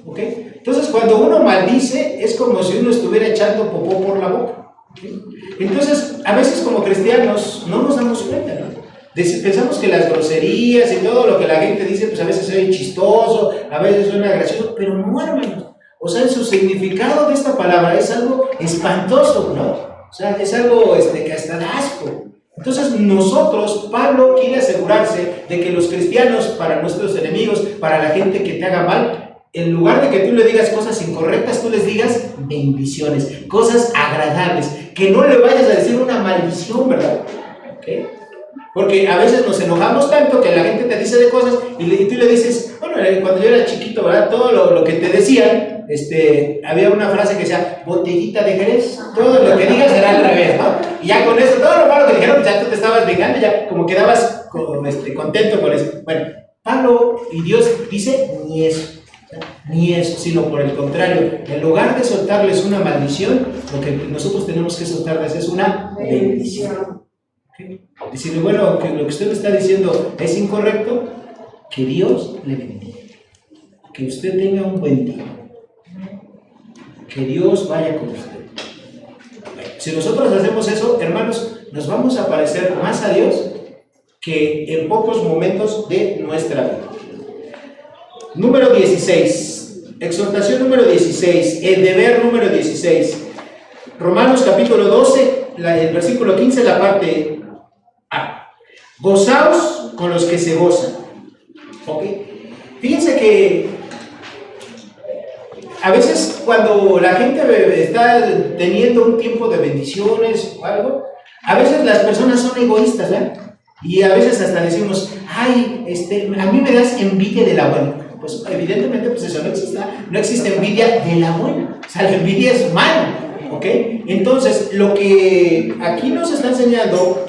¿ok? Entonces, cuando uno maldice, es como si uno estuviera echando popó por la boca, ¿okay? Entonces, a veces como cristianos no nos damos cuenta, ¿no? Pensamos que las groserías y todo lo que la gente dice, pues a veces es chistoso, a veces suena gracioso, pero no, hermanos. O sea, su significado de esta palabra es algo espantoso, ¿no? O sea, es algo que hasta da asco. Entonces nosotros, Pablo quiere asegurarse de que los cristianos, para nuestros enemigos, para la gente que te haga mal, en lugar de que tú le digas cosas incorrectas, tú les digas bendiciones, cosas agradables, que no le vayas a decir una maldición, ¿verdad? ¿Okay? Porque a veces nos enojamos tanto que la gente te dice de cosas y tú le dices, bueno, cuando yo era chiquito, ¿verdad? Todo lo que te decían, había una frase que decía, botellita de Jerez, todo lo que digas será al revés, ¿no? Y ya con eso, todo lo malo que dijeron, ya tú te estabas vengando, ya como quedabas contento con eso. Bueno, Pablo y Dios dice, ni eso, sino por el contrario, en lugar de soltarles una maldición, lo que nosotros tenemos que soltarles es una bendición. ¿Okay? Decirle, bueno, que lo que usted me está diciendo es incorrecto, que Dios le bendiga, que usted tenga un buen día, que Dios vaya con usted. Si nosotros hacemos eso, hermanos, nos vamos a parecer más a Dios que en pocos momentos de nuestra vida. Número 16, exhortación número 16, el deber número 16, Romanos capítulo 12, el versículo 15, la parte A. Gozaos con los que se gozan. ¿Ok? Fíjense que a veces cuando la gente está teniendo un tiempo de bendiciones o algo, a veces las personas son egoístas, ¿verdad? Y a veces hasta decimos, ay, a mí me das envidia de la buena. Pues evidentemente pues eso no existe envidia de la buena. O sea, la envidia es mala, ¿ok? Entonces, lo que aquí nos está enseñando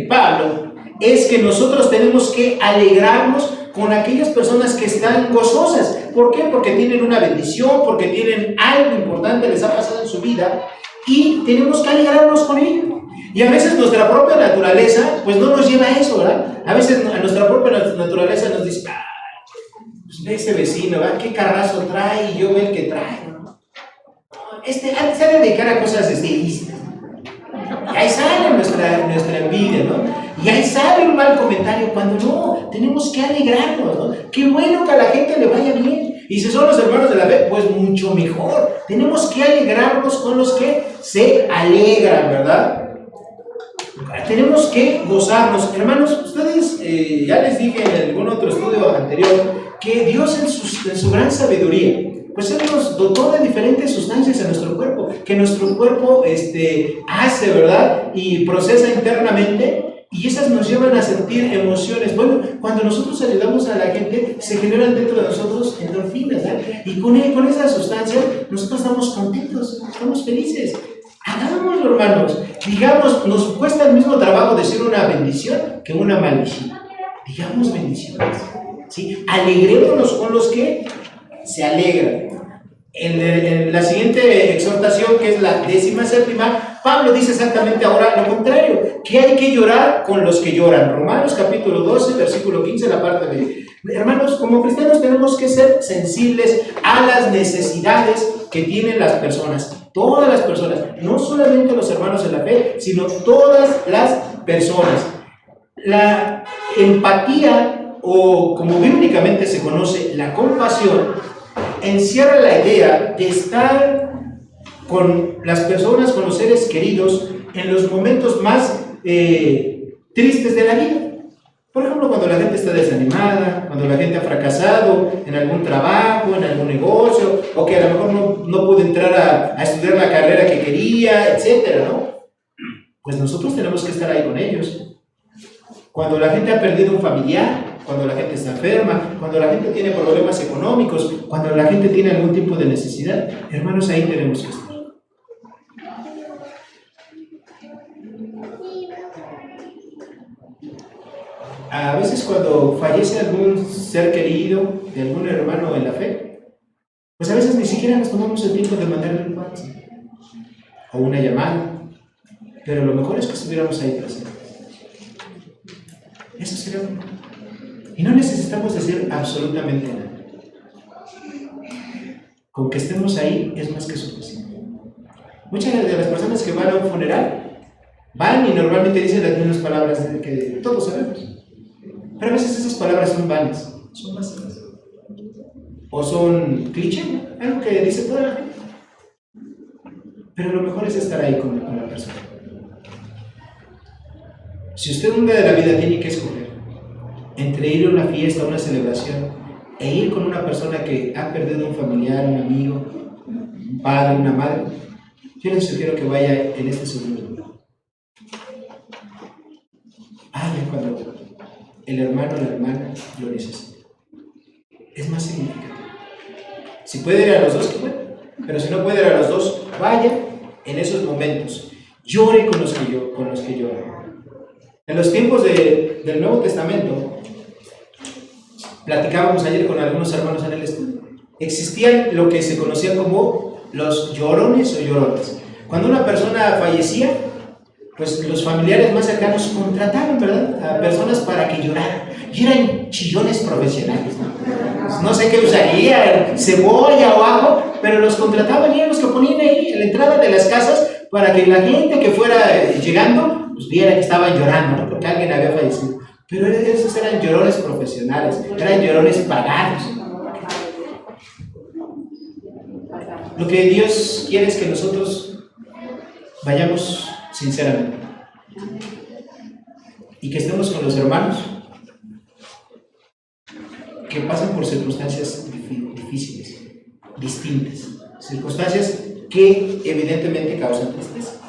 Pablo es que nosotros tenemos que alegrarnos con aquellas personas que están gozosas. ¿Por qué? Porque tienen una bendición, porque tienen algo importante les ha pasado en su vida y tenemos que alegrarnos con ello. Y a veces nuestra propia naturaleza pues no nos lleva a eso, ¿verdad? A veces a nuestra propia naturaleza nos dice, pues ve ese vecino, ¿verdad? ¿Qué carrazo trae? Y yo veo el que trae, ¿no? Se ha de dedicar a cosas ilícitas. Y ahí sale nuestra envidia, ¿no? Y ahí sale un mal comentario cuando no, tenemos que alegrarnos, ¿no? Qué bueno que a la gente le vaya bien. Y si son los hermanos de la fe, pues mucho mejor. Tenemos que alegrarnos con los que se alegran, ¿verdad? Tenemos que gozarnos. Hermanos, ustedes, ya les dije en algún otro estudio anterior, que Dios en su gran sabiduría, pues Él nos dotó de diferentes sustancias en nuestro cuerpo, que nuestro cuerpo hace, ¿verdad? Y procesa internamente, y esas nos llevan a sentir emociones. Bueno, cuando nosotros ayudamos a la gente, se generan dentro de nosotros endorfinas, ¿verdad? Y con esa sustancia, nosotros estamos contentos, estamos felices. Hagámoslo, hermanos. Digamos, nos cuesta el mismo trabajo decir una bendición que una maldición. Digamos bendiciones, ¿sí? Alegrémonos con los que se alegran. En la siguiente exhortación, que es la 17ª, Pablo dice exactamente ahora lo contrario, que hay que llorar con los que lloran. Romanos capítulo 12, versículo 15, la parte B. Hermanos, como cristianos tenemos que ser sensibles a las necesidades que tienen las personas, todas las personas, no solamente los hermanos en la fe, sino todas las personas. La empatía, o como bíblicamente se conoce, la compasión, encierra la idea de estar con las personas, con los seres queridos, en los momentos más tristes de la vida. Por ejemplo, cuando la gente está desanimada, cuando la gente ha fracasado en algún trabajo, en algún negocio, o que a lo mejor no pudo entrar a estudiar la carrera que quería, etcétera, ¿no? Pues nosotros tenemos que estar ahí con ellos. Cuando la gente ha perdido un familiar, cuando la gente está enferma, cuando la gente tiene problemas económicos, cuando la gente tiene algún tipo de necesidad, hermanos, ahí tenemos que estar. A veces cuando fallece algún ser querido de algún hermano en la fe, pues a veces ni siquiera nos tomamos el tiempo de mandarle un WhatsApp o una llamada, pero lo mejor es que estuviéramos ahí presentes. Eso sería bueno. Y no necesitamos decir absolutamente nada. Con que estemos ahí es más que suficiente. Muchas de las personas que van a un funeral van y normalmente dicen las mismas palabras que todos sabemos. Pero a veces esas palabras son vanas, son vacías. O son cliché, ¿no? Algo que dice toda la gente. Pero lo mejor es estar ahí con la persona. Si usted un día de la vida tiene que escoger entre ir a una fiesta, a una celebración, e ir con una persona que ha perdido un familiar, un amigo, un padre, una madre, yo les sugiero que vaya en este segundo lugar. Vaya cuando el hermano o la hermana lo necesita. Es más significativo. Si puede ir a los dos, que bueno, pero si no puede ir a los dos, vaya en esos momentos. Llore con los que lloran. En los tiempos del Nuevo Testamento, platicábamos ayer con algunos hermanos en el estudio, existían lo que se conocían como los llorones o llorones. Cuando una persona fallecía, pues los familiares más cercanos contrataban, ¿verdad?, a personas para que lloraran. Y eran chillones profesionales, ¿no? No sé qué usaría, cebolla o ajo, pero los contrataban y eran los que ponían ahí en la entrada de las casas para que la gente que fuera llegando pues viera que estaban llorando, ¿no?, porque alguien había fallecido. Pero esos eran llorones profesionales, eran llorones pagados. Lo que Dios quiere es que nosotros vayamos sinceramente y que estemos con los hermanos que pasan por circunstancias difíciles, distintas, circunstancias que evidentemente causan tristeza.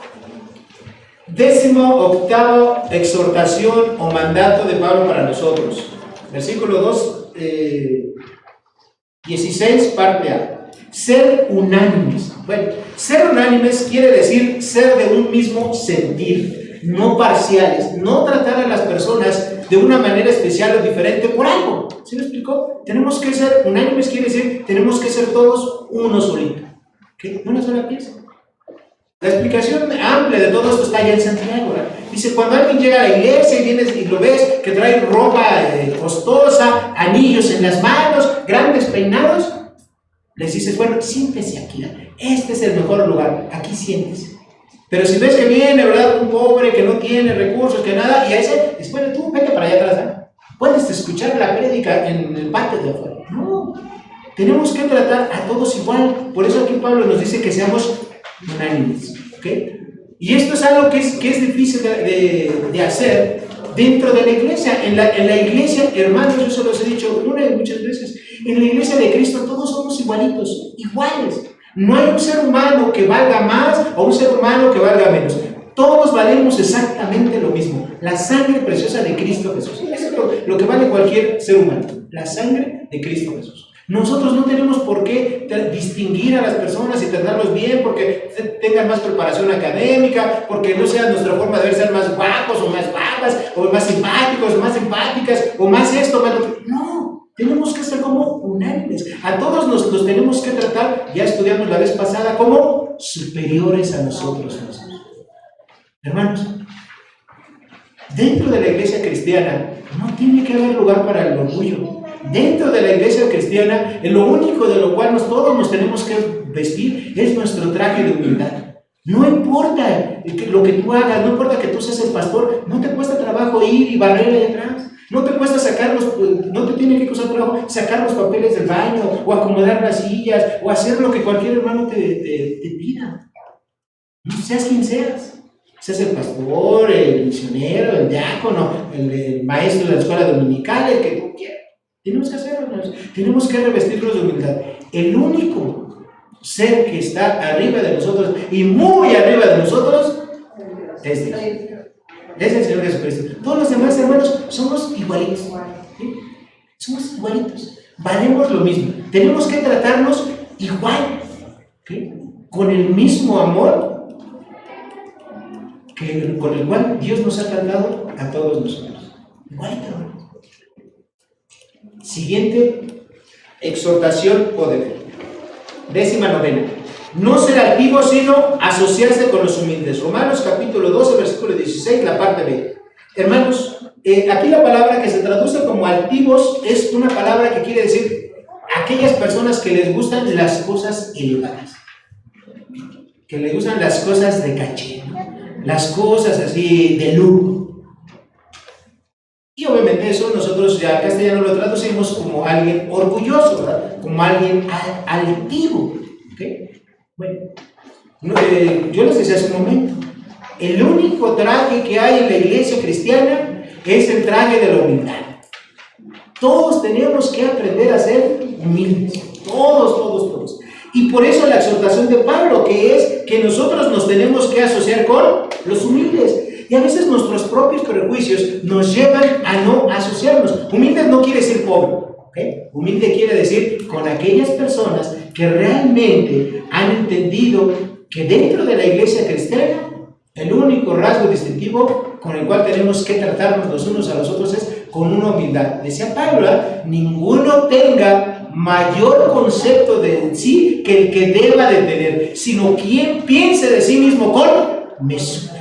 18ª exhortación o mandato de Pablo para nosotros. Versículo 2, 16, parte A. Ser unánimes. Bueno, ser unánimes quiere decir ser de un mismo sentir, no parciales, no tratar a las personas de una manera especial o diferente por algo. ¿Sí me explicó? Tenemos que ser unánimes, quiere decir tenemos que ser todos uno solito. ¿Qué? ¿Una sola pieza? La explicación amplia de todo esto está allá en Santiago, ¿verdad? Dice, cuando alguien llega a la iglesia y vienes y lo ves que trae ropa costosa, anillos en las manos, grandes peinados, les dices, bueno, siéntese aquí, ¿verdad? Este es el mejor lugar, aquí siéntese. Pero si ves que viene, ¿verdad?, un pobre que no tiene recursos, que nada, y a ese, dices, bueno, tú vete para allá atrás, ¿verdad? Puedes escuchar la prédica en el patio de afuera. No, tenemos que tratar a todos igual. Por eso aquí Pablo nos dice que seamos unánimes, ¿ok? Y esto es algo que es difícil de hacer dentro de la iglesia. En la iglesia, hermanos, yo se los he dicho una y muchas veces, en la iglesia de Cristo todos somos igualitos, iguales. No hay un ser humano que valga más o un ser humano que valga menos. Todos valemos exactamente lo mismo. La sangre preciosa de Cristo Jesús. Eso es lo que vale cualquier ser humano. La sangre de Cristo Jesús. Nosotros no tenemos por qué distinguir a las personas y tratarlos bien porque tengan más preparación académica, porque no sea nuestra forma de ver ser más guapos o más guapas, o más simpáticos o más simpáticas, o más esto, más lo... No, tenemos que ser como unánimes. A todos nos tenemos que tratar, ya estudiamos la vez pasada, como superiores a nosotros mismos. Hermanos, dentro de la iglesia cristiana no tiene que haber lugar para el orgullo. Dentro de la iglesia cristiana, en lo único de lo cual todos nos tenemos que vestir es nuestro traje de humildad. No importa lo que tú hagas, no importa que tú seas el pastor, no te cuesta trabajo ir y barrer ahí atrás. No te cuesta no te tiene que costar trabajo sacar los papeles del baño, o acomodar las sillas, o hacer lo que cualquier hermano te pida. No seas quien seas. Seas el pastor, el misionero, el diácono, el maestro de la escuela dominical, el que tú quieras. Tenemos que hacerlo, hermanos. Tenemos que revestirnos de humildad. El único ser que está arriba de nosotros y muy arriba de nosotros es Dios. Es el Señor Jesucristo. Todos los demás hermanos somos igualitos. ¿Sí? Somos igualitos. Valemos lo mismo. Tenemos que tratarnos igual. ¿Sí? Con el mismo amor con el cual Dios nos ha tratado a todos nosotros. Igualito, hermanos. Siguiente exhortación o deber. 19. No ser altivo, sino asociarse con los humildes. Romanos capítulo 12, versículo 16, la parte B. Hermanos, aquí la palabra que se traduce como altivos es una palabra que quiere decir aquellas personas que les gustan las cosas elevadas, que les gustan las cosas de caché, ¿no? Las cosas así de lujo. Y obviamente eso nosotros ya en castellano lo traducimos como alguien orgulloso, ¿verdad? Como alguien altivo. ¿Okay? Bueno, yo les decía hace un momento, el único traje que hay en la iglesia cristiana es el traje de la humildad. Todos tenemos que aprender a ser humildes, todos. Y por eso la exhortación de Pablo, que es que nosotros nos tenemos que asociar con los humildes. Y a veces nuestros propios prejuicios nos llevan a no asociarnos. Humildes no quiere decir pobre, ¿okay? Humilde quiere decir con aquellas personas que realmente han entendido que dentro de la iglesia cristiana el único rasgo distintivo con el cual tenemos que tratarnos los unos a los otros es con una humildad. Decía Pablo, ninguno tenga mayor concepto de sí que el que deba de tener, sino quien piense de sí mismo con mesura,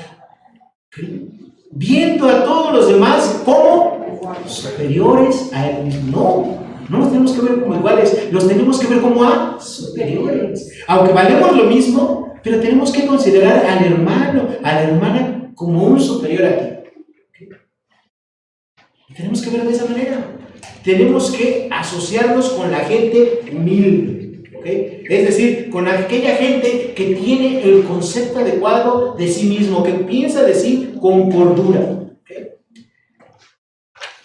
viendo a todos los demás como superiores a él mismo. No los tenemos que ver como iguales, los tenemos que ver como a superiores. Aunque valemos lo mismo, pero tenemos que considerar al hermano, a la hermana como un superior a ti. Tenemos que ver de esa manera. Tenemos que asociarnos con la gente humilde, ¿okay? Es decir, con aquella gente que tiene el concepto adecuado de sí mismo, que piensa de sí con cordura, ¿okay?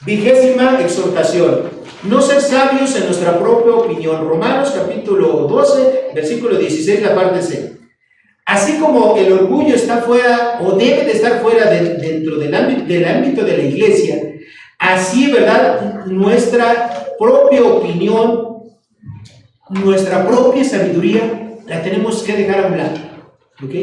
20ª exhortación. No ser sabios en nuestra propia opinión. Romanos capítulo 12, versículo 16, la parte C. Así como el orgullo está fuera o debe de estar fuera dentro del ámbito de la iglesia, así, ¿verdad? Nuestra propia opinión, nuestra propia sabiduría, la tenemos que dejar a un lado, ¿ok?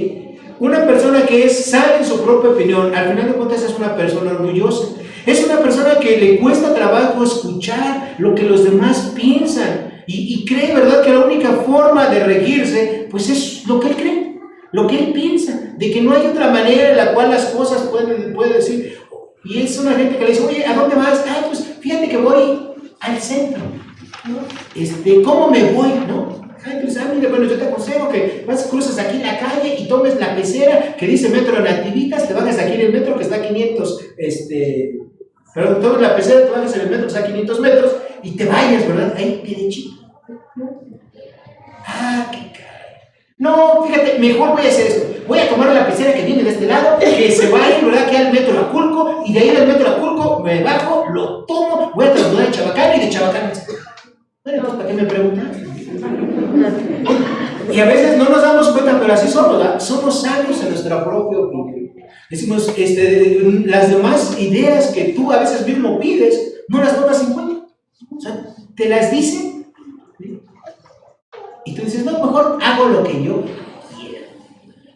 Una persona que es sabia en su propia opinión, al final de cuentas es una persona orgullosa. Es una persona que le cuesta trabajo escuchar lo que los demás piensan y cree, ¿verdad?, que la única forma de regirse, pues es lo que él cree, lo que él piensa, de que no hay otra manera en la cual las cosas puede decir. Y es una gente que le dice, oye, ¿a dónde vas? Ah, pues fíjate que voy al centro, ¿no? ¿Cómo me voy, no? Entonces, mira, bueno, yo te aconsejo que cruzas aquí la calle y tomes la pecera que dice Metro Nativitas, te bajas aquí en el metro que está a 500, pero tomes la pecera, te bajas en el metro que está a 500 metros y te vayas, ¿verdad? Ahí, derechito. Ah, qué caray. No, fíjate, mejor voy a hacer esto. Voy a tomar la pecera que viene de este lado, que se va a ir, ¿verdad?, que al metro Aculco, y de ahí del metro Aculco me bajo, lo tomo, voy a trasladar a Chabacán y de Chabacán. Bueno, entonces, ¿para qué me preguntan? Y a veces no nos damos cuenta, pero así somos, ¿verdad? Somos sabios en nuestra propia opinión. Decimos, las demás ideas que tú a veces mismo pides, no las tomas en cuenta. O sea, te las dicen, ¿sí? Y tú dices, no, mejor hago lo que yo quiera.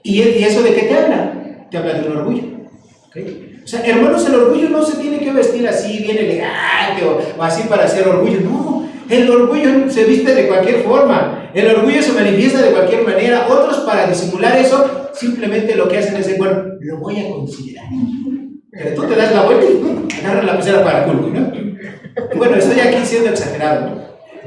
¿Y eso de qué te habla? Te habla de un orgullo, ¿okay? O sea, hermanos, el orgullo no se tiene que vestir así, bien elegante o así para hacer orgullo, no. El orgullo se viste de cualquier forma, el orgullo se manifiesta de cualquier manera. Otros, para disimular eso, simplemente lo que hacen es decir, bueno, lo voy a considerar. Pero tú te das la vuelta y agarras la pecera para el culo, ¿no? Bueno, estoy aquí siendo exagerado, ¿no?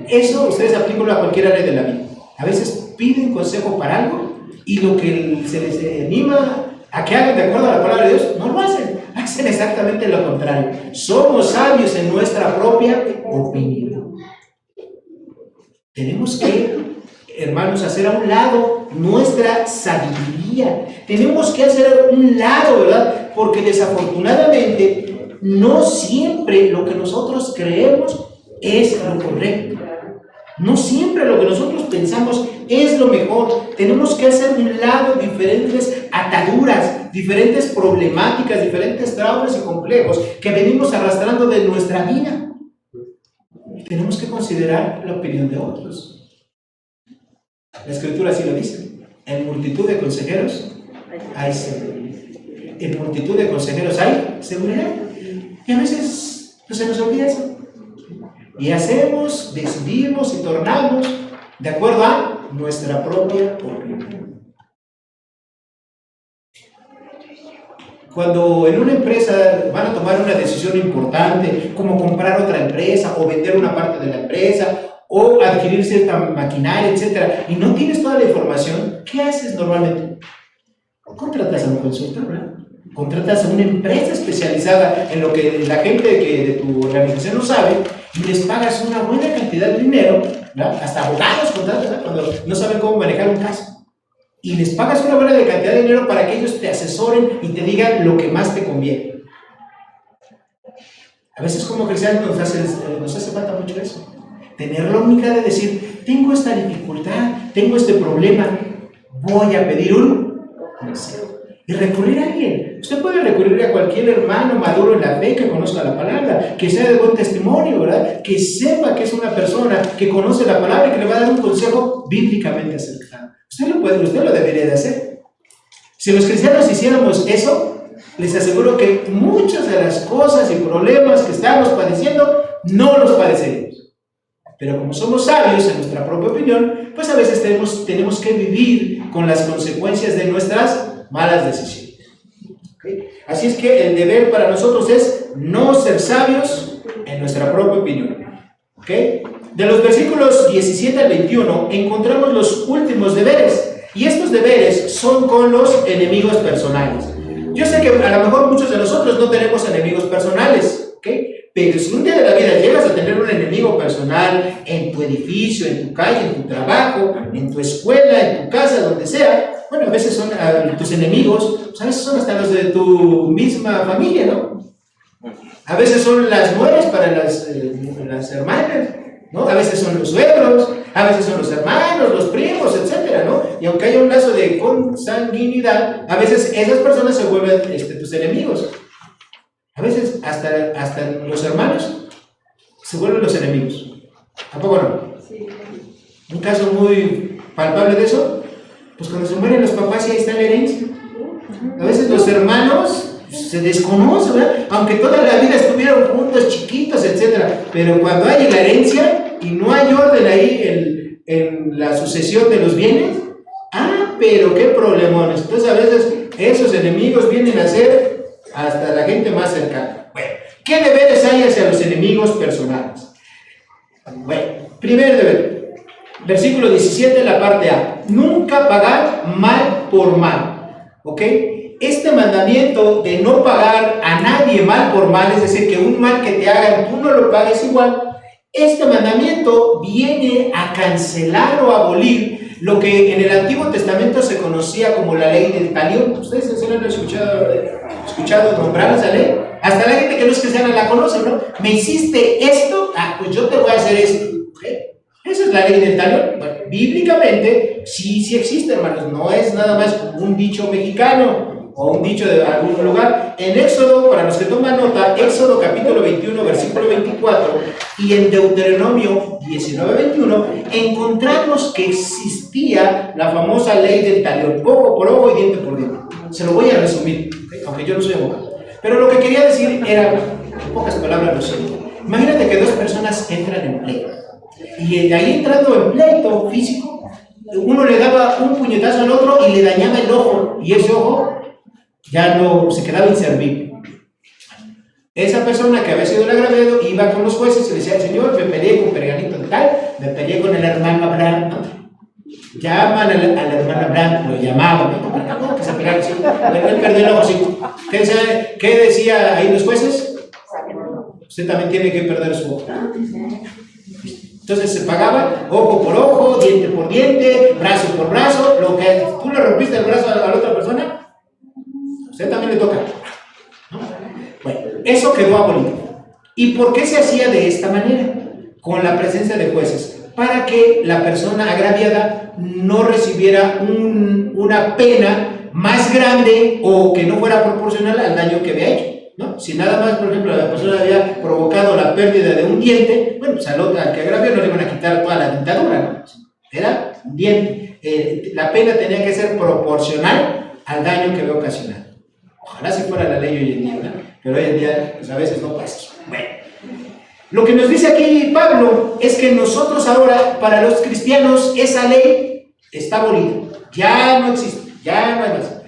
Eso ustedes aplican a cualquier área de la vida. A veces piden consejo para algo y lo que se les anima a que hagan de acuerdo a la palabra de Dios, no lo hacen. Hacen exactamente lo contrario. Somos sabios en nuestra propia opinión. Tenemos que, hermanos, hacer a un lado nuestra sabiduría. Tenemos que hacer a un lado, ¿verdad? Porque desafortunadamente no siempre lo que nosotros creemos es lo correcto. No siempre lo que nosotros pensamos es lo mejor. Tenemos que hacer a un lado diferentes ataduras, diferentes problemáticas, diferentes traumas y complejos que venimos arrastrando de nuestra vida. Tenemos que considerar la opinión de otros. La Escritura así lo dice. En multitud de consejeros hay seguridad. En multitud de consejeros hay seguridad. Y a veces pues, se nos olvida eso. Y hacemos, decidimos y tornamos de acuerdo a nuestra propia opinión. Cuando en una empresa van a tomar una decisión importante, como comprar otra empresa o vender una parte de la empresa o adquirir cierta maquinaria, etc., y no tienes toda la información, ¿qué haces normalmente? Contratas a un consultor, ¿verdad? Contratas a una empresa especializada en lo que la gente de tu organización no sabe y les pagas una buena cantidad de dinero, ¿verdad? Hasta abogados contratas, ¿verdad? Cuando no saben cómo manejar un caso. Y les pagas una buena cantidad de dinero para que ellos te asesoren y te digan lo que más te conviene. A veces como cristianos nos hace falta mucho eso. Tener la humildad de decir, tengo esta dificultad, tengo este problema, voy a pedir un consejo. Y recurrir a alguien. Usted puede recurrir a cualquier hermano maduro en la fe que conozca la palabra, que sea de buen testimonio, ¿verdad? Que sepa que es una persona que conoce la palabra y que le va a dar un consejo bíblicamente acertado. Usted lo debería de hacer. Si los cristianos hiciéramos eso, les aseguro que muchas de las cosas y problemas que estamos padeciendo no los padeceríamos. Pero como somos sabios en nuestra propia opinión, pues a veces tenemos que vivir con las consecuencias de nuestras malas decisiones. ¿Okay? Así es que el deber para nosotros es no ser sabios en nuestra propia opinión. ¿Okay? De los versículos 17 al 21 encontramos los últimos deberes, y estos deberes son con los enemigos personales. Yo sé que a lo mejor muchos de nosotros no tenemos enemigos personales, ¿okay? Pero si un día de la vida llegas a tener un enemigo personal en tu edificio, en tu calle, en tu trabajo, en tu escuela, en tu casa, donde sea, bueno, a veces son tus enemigos, pues a veces son hasta los de tu misma familia, ¿no? A veces son las nueras para las hermanas, ¿no? A veces son los suegros, a veces son los hermanos, los primos, etcétera, ¿no? Y aunque haya un lazo de consanguinidad, a veces esas personas se vuelven tus enemigos. A veces hasta los hermanos se vuelven los enemigos. ¿Tampoco no? Sí. Un caso muy palpable de eso, pues cuando se mueren los papás y ahí está la herencia. A veces los hermanos se desconocen, ¿verdad? Aunque toda la vida estuvieron juntos, chiquitos, etcétera. Pero cuando hay la herencia y no hay orden ahí en la sucesión de los bienes, pero qué problemones. Entonces a veces esos enemigos vienen a ser hasta la gente más cercana. Bueno, ¿qué deberes hay hacia los enemigos personales? Bueno, primer deber, versículo 17, la parte A. Nunca pagar mal por mal. ¿Ok? Este mandamiento de no pagar a nadie mal por mal, es decir, que un mal que te hagan tú no lo pagues igual, este mandamiento viene a cancelar o abolir lo que en el Antiguo Testamento se conocía como la ley del talión. Ustedes se han escuchado nombrar esa ley. Hasta la gente que no es cristiana la conoce, ¿no? Me hiciste esto, pues yo te voy a hacer esto. ¿Okay? Esa es la ley del talión. Bueno, bíblicamente sí existe, hermanos. No es nada más un dicho mexicano o un dicho de algún lugar. En Éxodo, para los que toman nota, Éxodo capítulo 21, versículo 24, y en Deuteronomio 19, 21, encontramos que existía la famosa ley del talión, ojo por ojo y diente por diente. Se lo voy a resumir, ¿okay? Aunque yo no soy abogado. Pero lo que quería decir era, en pocas palabras, lo siguiente. Imagínate que dos personas entran en pleito, y de ahí entrando en pleito físico, uno le daba un puñetazo al otro y le dañaba el ojo, y ese ojo ya no se quedaba inservible. Esa persona que había sido el agraviado iba con los jueces y le decía: Señor, me peleé con Perganito de tal, me peleé con el hermano Abraham, ¿no? Llaman al hermano Abraham, lo llamaban, ¿no? Que se pelearon, sí, él perdió el ojo, sí. ¿Qué decía ahí los jueces? Usted también tiene que perder su ojo. Entonces se pagaba ojo por ojo, diente por diente, brazo por brazo. Lo que tú le rompiste el brazo a la otra persona, usted también le toca, ¿no? Bueno, eso quedó abolido. ¿Y por qué se hacía de esta manera? Con la presencia de jueces, para que la persona agraviada no recibiera una pena más grande o que no fuera proporcional al daño que había hecho, ¿no? Si nada más, por ejemplo, la persona había provocado la pérdida de un diente, bueno, pues al que agravió no le iban a quitar toda la dentadura, ¿no? Era un diente. La pena tenía que ser proporcional al daño que había ocasionado. Ojalá si fuera la ley hoy en día, ¿no? Pero hoy en día, pues a veces no pasa. Bueno, Lo que nos dice aquí Pablo es que nosotros ahora, para los cristianos, esa ley está abolida. Ya no existe, ya no hay más.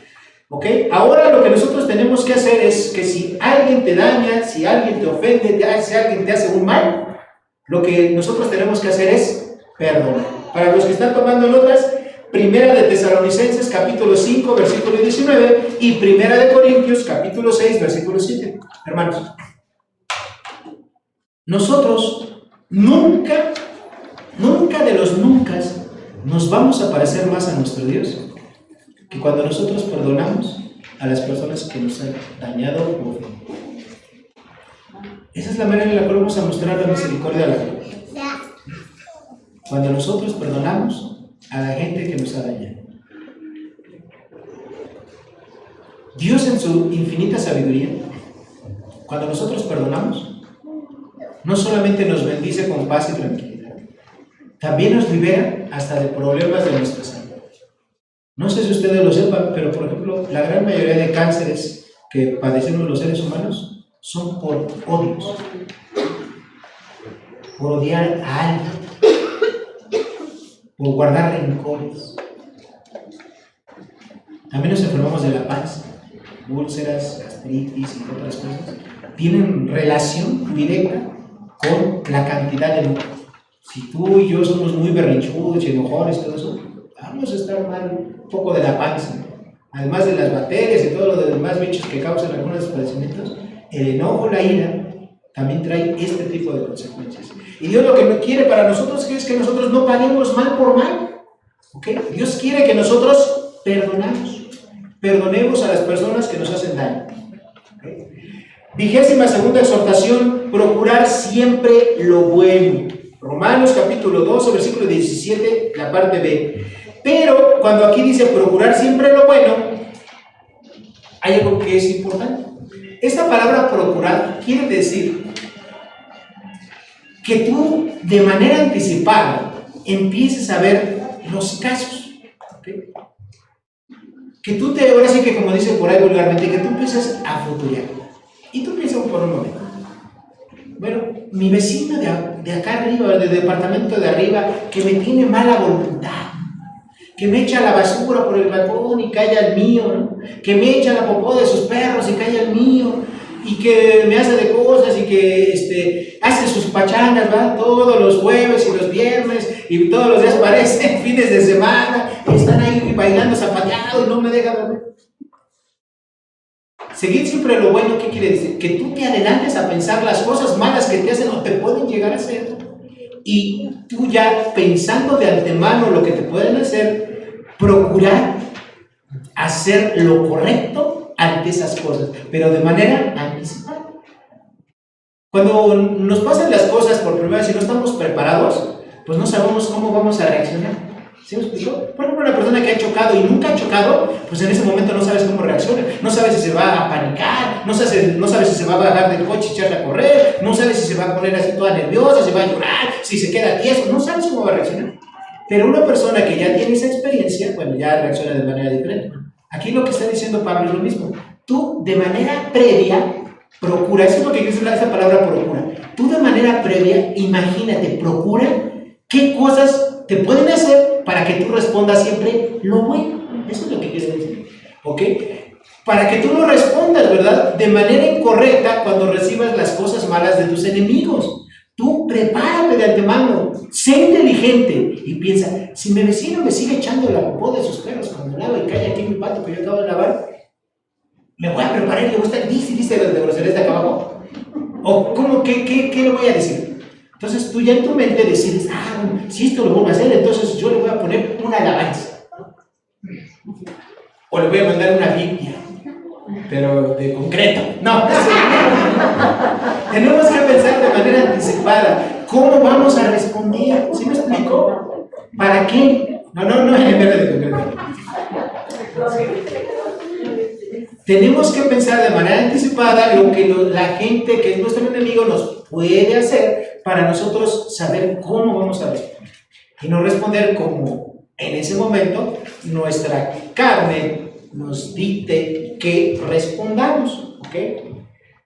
¿Ok? Ahora lo que nosotros tenemos que hacer es que si alguien te daña, si alguien te ofende, si alguien te hace un mal, lo que nosotros tenemos que hacer es perdonar. Para los que están tomando notas, Primera de Tesalonicenses capítulo 5 versículo 19 y Primera de Corintios capítulo 6 versículo 7. Hermanos, nosotros nunca de los nunca nos vamos a parecer más a nuestro Dios que cuando nosotros perdonamos a las personas que nos han dañado o ofendido. Esa es la manera en la cual vamos a mostrar la misericordia a la gente. Cuando nosotros perdonamos a la gente que nos ha dañado. Dios en su infinita sabiduría, cuando nosotros perdonamos, no solamente nos bendice con paz y tranquilidad, también nos libera hasta de problemas de nuestra salud. No sé si ustedes lo sepan, pero por ejemplo, la gran mayoría de cánceres que padecemos los seres humanos son por odios, por odiar a alguien, por guardar rencores. También nos enfermamos de la panza, úlceras, gastritis y otras cosas. Tienen relación directa con la cantidad de enojo. Si tú y yo somos muy berrinchudos y enojones, todo eso, vamos a estar mal un poco de la panza, ¿no? Además de las bacterias y todos los demás bichos que causan algunos padecimientos, el enojo, la ira, también trae este tipo de consecuencias. Y Dios lo que quiere para nosotros es que nosotros no paguemos mal por mal. ¿Okay? Dios quiere que nosotros perdonemos a las personas que nos hacen daño. ¿Okay? 22ª exhortación, procurar siempre lo bueno. Romanos capítulo 12, versículo 17, la parte B. Pero cuando aquí dice procurar siempre lo bueno, hay algo que es importante. Esta palabra procurar quiere decir que tú de manera anticipada empieces a ver los casos. ¿Okay? Que tú ahora sí que como dicen por ahí vulgarmente, que tú empieces a futurear. Y tú piensas por un momento. Bueno, mi vecino de acá arriba, del departamento de arriba, que me tiene mala voluntad, que me echa la basura por el balcón y cae al mío, ¿no? Que me echa la popó de sus perros y cae al mío, y que me hace de cosas y que hace sus pachangas, ¿va? Todos los jueves y los viernes y todos los días parecen fines de semana, y están ahí bailando zapateado y no me dejan dormir. Seguir siempre lo bueno, ¿qué quiere decir? Que tú te adelantes a pensar las cosas malas que te hacen o te pueden llegar a hacer, y tú ya pensando de antemano lo que te pueden hacer, procurar hacer lo correcto ante esas cosas, pero de manera anticipada. Cuando nos pasan las cosas por primera vez y no estamos preparados, pues no sabemos cómo vamos a reaccionar. ¿Sí me explico? Por ejemplo, una persona que ha chocado y nunca ha chocado, pues en ese momento no sabes cómo reacciona, no sabes si se va a panicar, no sabes si se va a bajar del coche y echarle a correr, no sabes si se va a poner así toda nerviosa, si va a llorar, si se queda tieso, no sabes cómo va a reaccionar. Pero una persona que ya tiene esa experiencia, bueno, ya reacciona de manera diferente. Aquí lo que está diciendo Pablo es lo mismo. Tú de manera previa procura, eso es lo que quiere decir esa palabra procura. Tú de manera previa, imagínate, procura qué cosas te pueden hacer para que tú respondas siempre lo bueno. Eso es lo que quiere decir. ¿Ok? Para que tú no respondas, ¿verdad?, de manera incorrecta cuando recibas las cosas malas de tus enemigos. Tú prepárate de antemano, sé inteligente y piensa, si mi vecino me sigue echando la popó de sus perros cuando lavo y cae aquí en mi patio que yo acabo de lavar, me voy a preparar y le voy a estar, dice los de groserías de acá abajo. ¿O cómo, qué le voy a decir? Entonces tú ya en tu mente decides, si esto lo voy a hacer, entonces yo le voy a poner una alabanza. O le voy a mandar una Biblia, pero de concreto. No, tenemos que pensar de manera anticipada cómo vamos a responder. ¿Sí me explico? ¿Para qué? No, en vez de concreto. Tenemos que pensar de manera anticipada lo que la gente que es nuestro enemigo nos puede hacer para nosotros saber cómo vamos a responder. Y no responder como en ese momento nuestra carne nos dicte que respondamos. ¿Ok?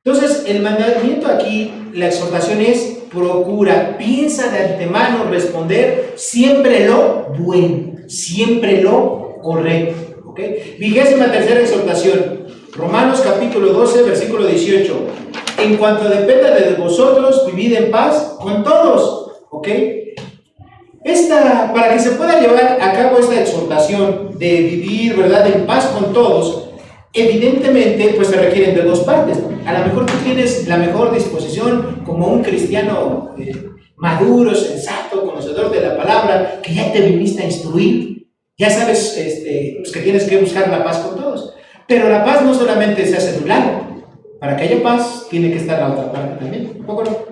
Entonces, el mandamiento aquí, la exhortación es procura, piensa de antemano responder siempre lo bueno, siempre lo correcto. ¿Ok? 23ª exhortación, Romanos capítulo 12, versículo 18. En cuanto dependa de vosotros, vivid en paz con todos. ¿Ok? Para que se pueda llevar a cabo esta exhortación de vivir, ¿verdad?, en paz con todos, evidentemente, pues se requieren de dos partes. A lo mejor tú tienes la mejor disposición como un cristiano maduro, sensato, conocedor de la palabra, que ya te viniste a instruir, ya sabes pues que tienes que buscar la paz con todos. Pero la paz no solamente se hace de un lado. Para que haya paz, tiene que estar la otra parte también. ¿Un poco no?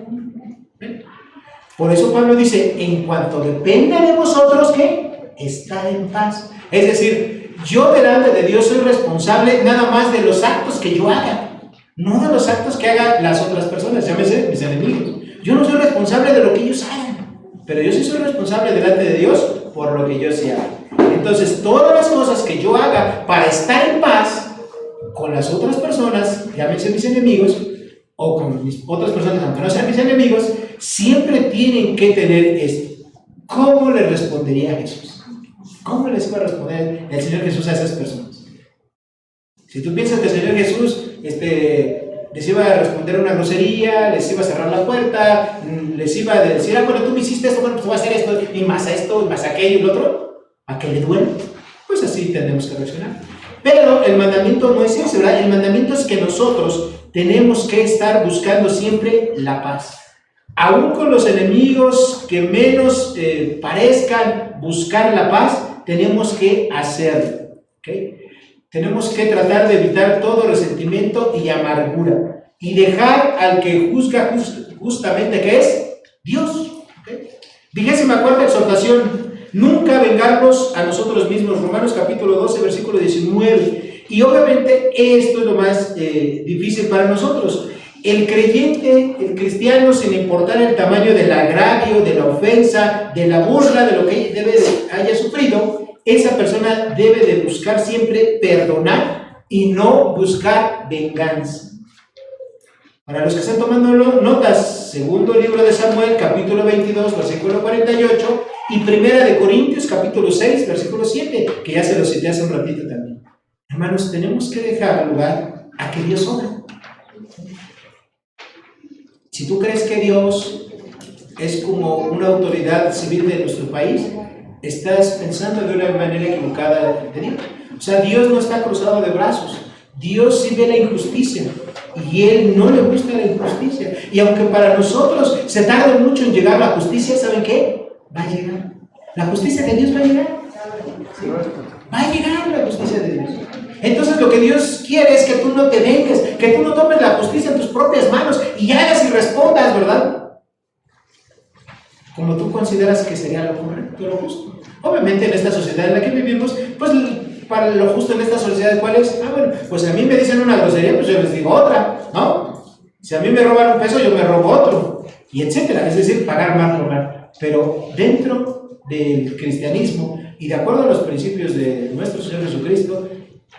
Por eso Pablo dice, en cuanto dependa de vosotros, ¿qué? Estad en paz. Es decir, yo delante de Dios soy responsable nada más de los actos que yo haga, no de los actos que hagan las otras personas, llámese mis enemigos. Yo no soy responsable de lo que ellos hagan, pero yo sí soy responsable delante de Dios por lo que yo sí haga. Entonces, todas las cosas que yo haga para estar en paz con las otras personas, llámese mis enemigos, o con mis otras personas, aunque no sean mis enemigos, siempre tienen que tener esto. ¿Cómo le respondería a Jesús? ¿Cómo les iba a responder el Señor Jesús a esas personas? Si tú piensas que el Señor Jesús les iba a responder una grosería, les iba a cerrar la puerta, les iba a decir, bueno, tú me hiciste esto, bueno, pues voy a hacer esto, y más aquello y lo otro, ¿a qué le duele? Pues así tenemos que reaccionar. Pero el mandamiento no es ese, ¿verdad? El mandamiento es que nosotros tenemos que estar buscando siempre la paz. Aún con los enemigos que menos parezcan buscar la paz, tenemos que hacerlo. ¿Okay? Tenemos que tratar de evitar todo resentimiento y amargura y dejar al que juzga justamente, que es Dios. ¿Okay? 24ª exhortación, nunca vengarnos a nosotros mismos. Romanos capítulo 12, versículo 19. Y obviamente esto es lo más difícil para nosotros. El creyente, el cristiano, sin importar el tamaño del agravio, de la ofensa, de la burla, de lo que haya sufrido, esa persona debe de buscar siempre perdonar y no buscar venganza. Para los que están tomando notas, segundo libro de Samuel, capítulo 22, versículo 48, y primera de Corintios, capítulo 6, versículo 7, que ya se lo cité hace un ratito también. Hermanos, tenemos que dejar lugar a que Dios obra. Si tú crees que Dios es como una autoridad civil de nuestro país, estás pensando de una manera equivocada de Dios. O sea, Dios no está cruzado de brazos. Dios sí ve la injusticia y Él no le gusta la injusticia. Y aunque para nosotros se tarde mucho en llegar la justicia, ¿saben qué? Va a llegar. La justicia de Dios va a llegar. ¿Sí? Va a llegar la justicia de Dios. Entonces lo que Dios quiere es que tú no te vengues, que tú no tomes la justicia en tus propias manos y hagas y respondas, ¿verdad? Como tú consideras que sería lo correcto, lo justo. Obviamente en esta sociedad en la que vivimos, pues para lo justo en esta sociedad, ¿cuál es? Bueno, pues si a mí me dicen una grosería, pues yo les digo otra, ¿no? Si a mí me roban un peso, yo me robo otro, y etcétera. Es decir, pagar más, robar. Pero dentro del cristianismo y de acuerdo a los principios de nuestro Señor Jesucristo,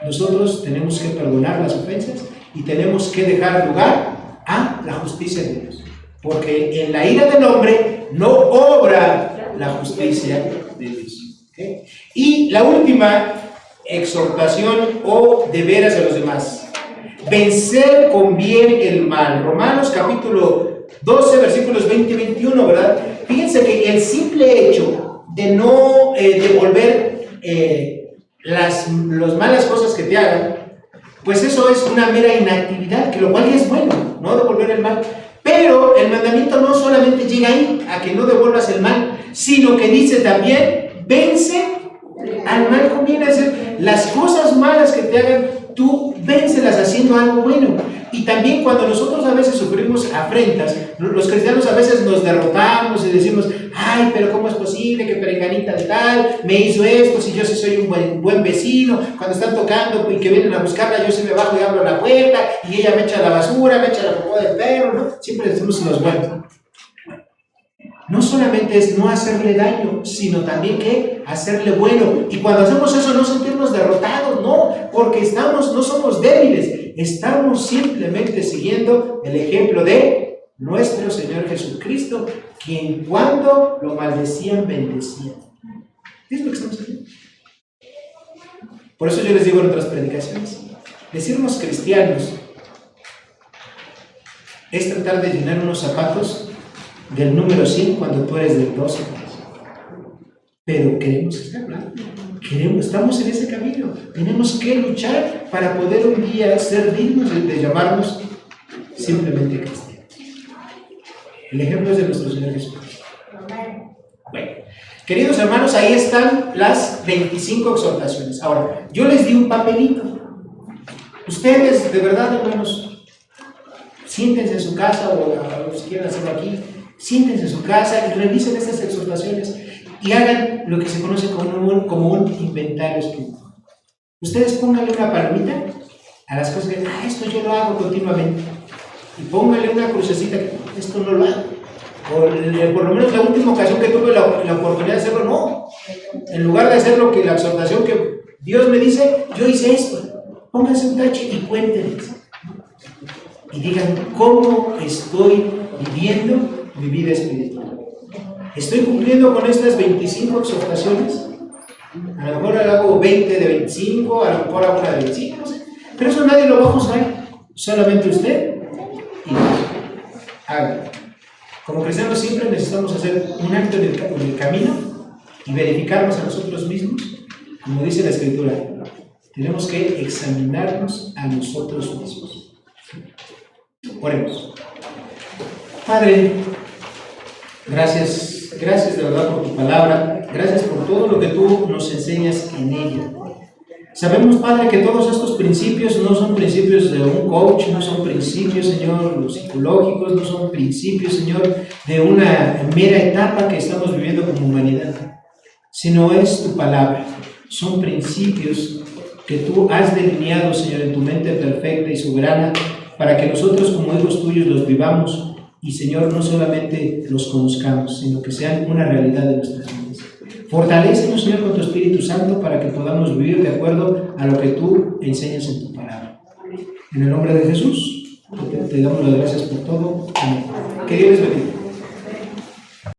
nosotros tenemos que perdonar las ofensas y tenemos que dejar lugar a la justicia de Dios. Porque en la ira del hombre no obra la justicia de Dios. ¿Okay? Y la última exhortación o deberes a los demás. Vencer con bien el mal. Romanos capítulo 12, versículos 20 y 21, ¿verdad? Fíjense que el simple hecho de no devolver las malas cosas que te hagan, pues eso es una mera inactividad, que lo cual es bueno, no devolver el mal. Pero el mandamiento no solamente llega ahí, a que no devuelvas el mal, sino que dice también, vence al mal con bien. Es decir, las cosas malas que te hagan, tú véncelas haciendo algo bueno. Y también cuando nosotros a veces sufrimos afrentas, los cristianos a veces nos derrotamos y decimos, ay, pero ¿cómo es posible que perenganita de tal me hizo esto si yo sí soy un buen vecino? Cuando están tocando y que vienen a buscarla, yo sí me bajo y abro la puerta y ella me echa la basura, me echa la popó del perro, ¿no? Siempre decimos los buenos. No solamente es no hacerle daño, sino también que hacerle bueno. Y cuando hacemos eso no sentirnos derrotados, no, porque no somos débiles, estamos simplemente siguiendo el ejemplo de nuestro Señor Jesucristo, quien cuando lo maldecían, bendecían. ¿Es lo que estamos haciendo? Por eso yo les digo en otras predicaciones, decirnos cristianos es tratar de llenar unos zapatos del número 100 cuando tú eres del 12. Pero queremos estar hablando. Estamos en ese camino. Tenemos que luchar para poder un día ser dignos de llamarnos simplemente cristianos. El ejemplo es de nuestro Señor Jesucristo. Bueno, queridos hermanos, ahí están las 25 exhortaciones. Ahora, yo les di un papelito. Ustedes, de verdad, hermanos, siéntense en su casa o si quieren hacerlo aquí, siéntense en su casa y revisen estas exhortaciones y hagan lo que se conoce como un inventario espiritual. Ustedes pónganle una palomita a las cosas que, esto yo lo hago continuamente. Y pónganle una crucecita que esto no lo hago. O por lo menos la última ocasión que tuve la oportunidad de hacerlo, no. En lugar de hacer lo que la exhortación que Dios me dice, yo hice esto. Pónganse un tache y cuéntenles. Y digan, ¿cómo estoy viviendo mi vida espiritual? ¿Estoy cumpliendo con estas 25 exhortaciones? A lo mejor hago 20 de 25, a lo mejor hago una de 25, no sé. Pero eso nadie lo va a juzgar. Solamente usted y Dios. Hágalo. Como cristianos siempre necesitamos hacer un acto en el camino y verificarnos a nosotros mismos. Como dice la Escritura, tenemos que examinarnos a nosotros mismos. Oremos. Padre, gracias de verdad por tu palabra, gracias por todo lo que tú nos enseñas en ella. Sabemos, Padre, que todos estos principios no son principios de un coach, no son principios, Señor, psicológicos, no son principios, Señor, de una mera etapa que estamos viviendo como humanidad, sino es tu palabra. Son principios que tú has delineado, Señor, en tu mente perfecta y soberana, para que nosotros como hijos tuyos los vivamos y, Señor, no solamente los conozcamos, sino que sean una realidad de nuestras vidas. Fortalécenos, Señor, con tu Espíritu Santo para que podamos vivir de acuerdo a lo que tú enseñas en tu palabra. En el nombre de Jesús, te damos las gracias por todo. Amén. Que Dios les bendiga.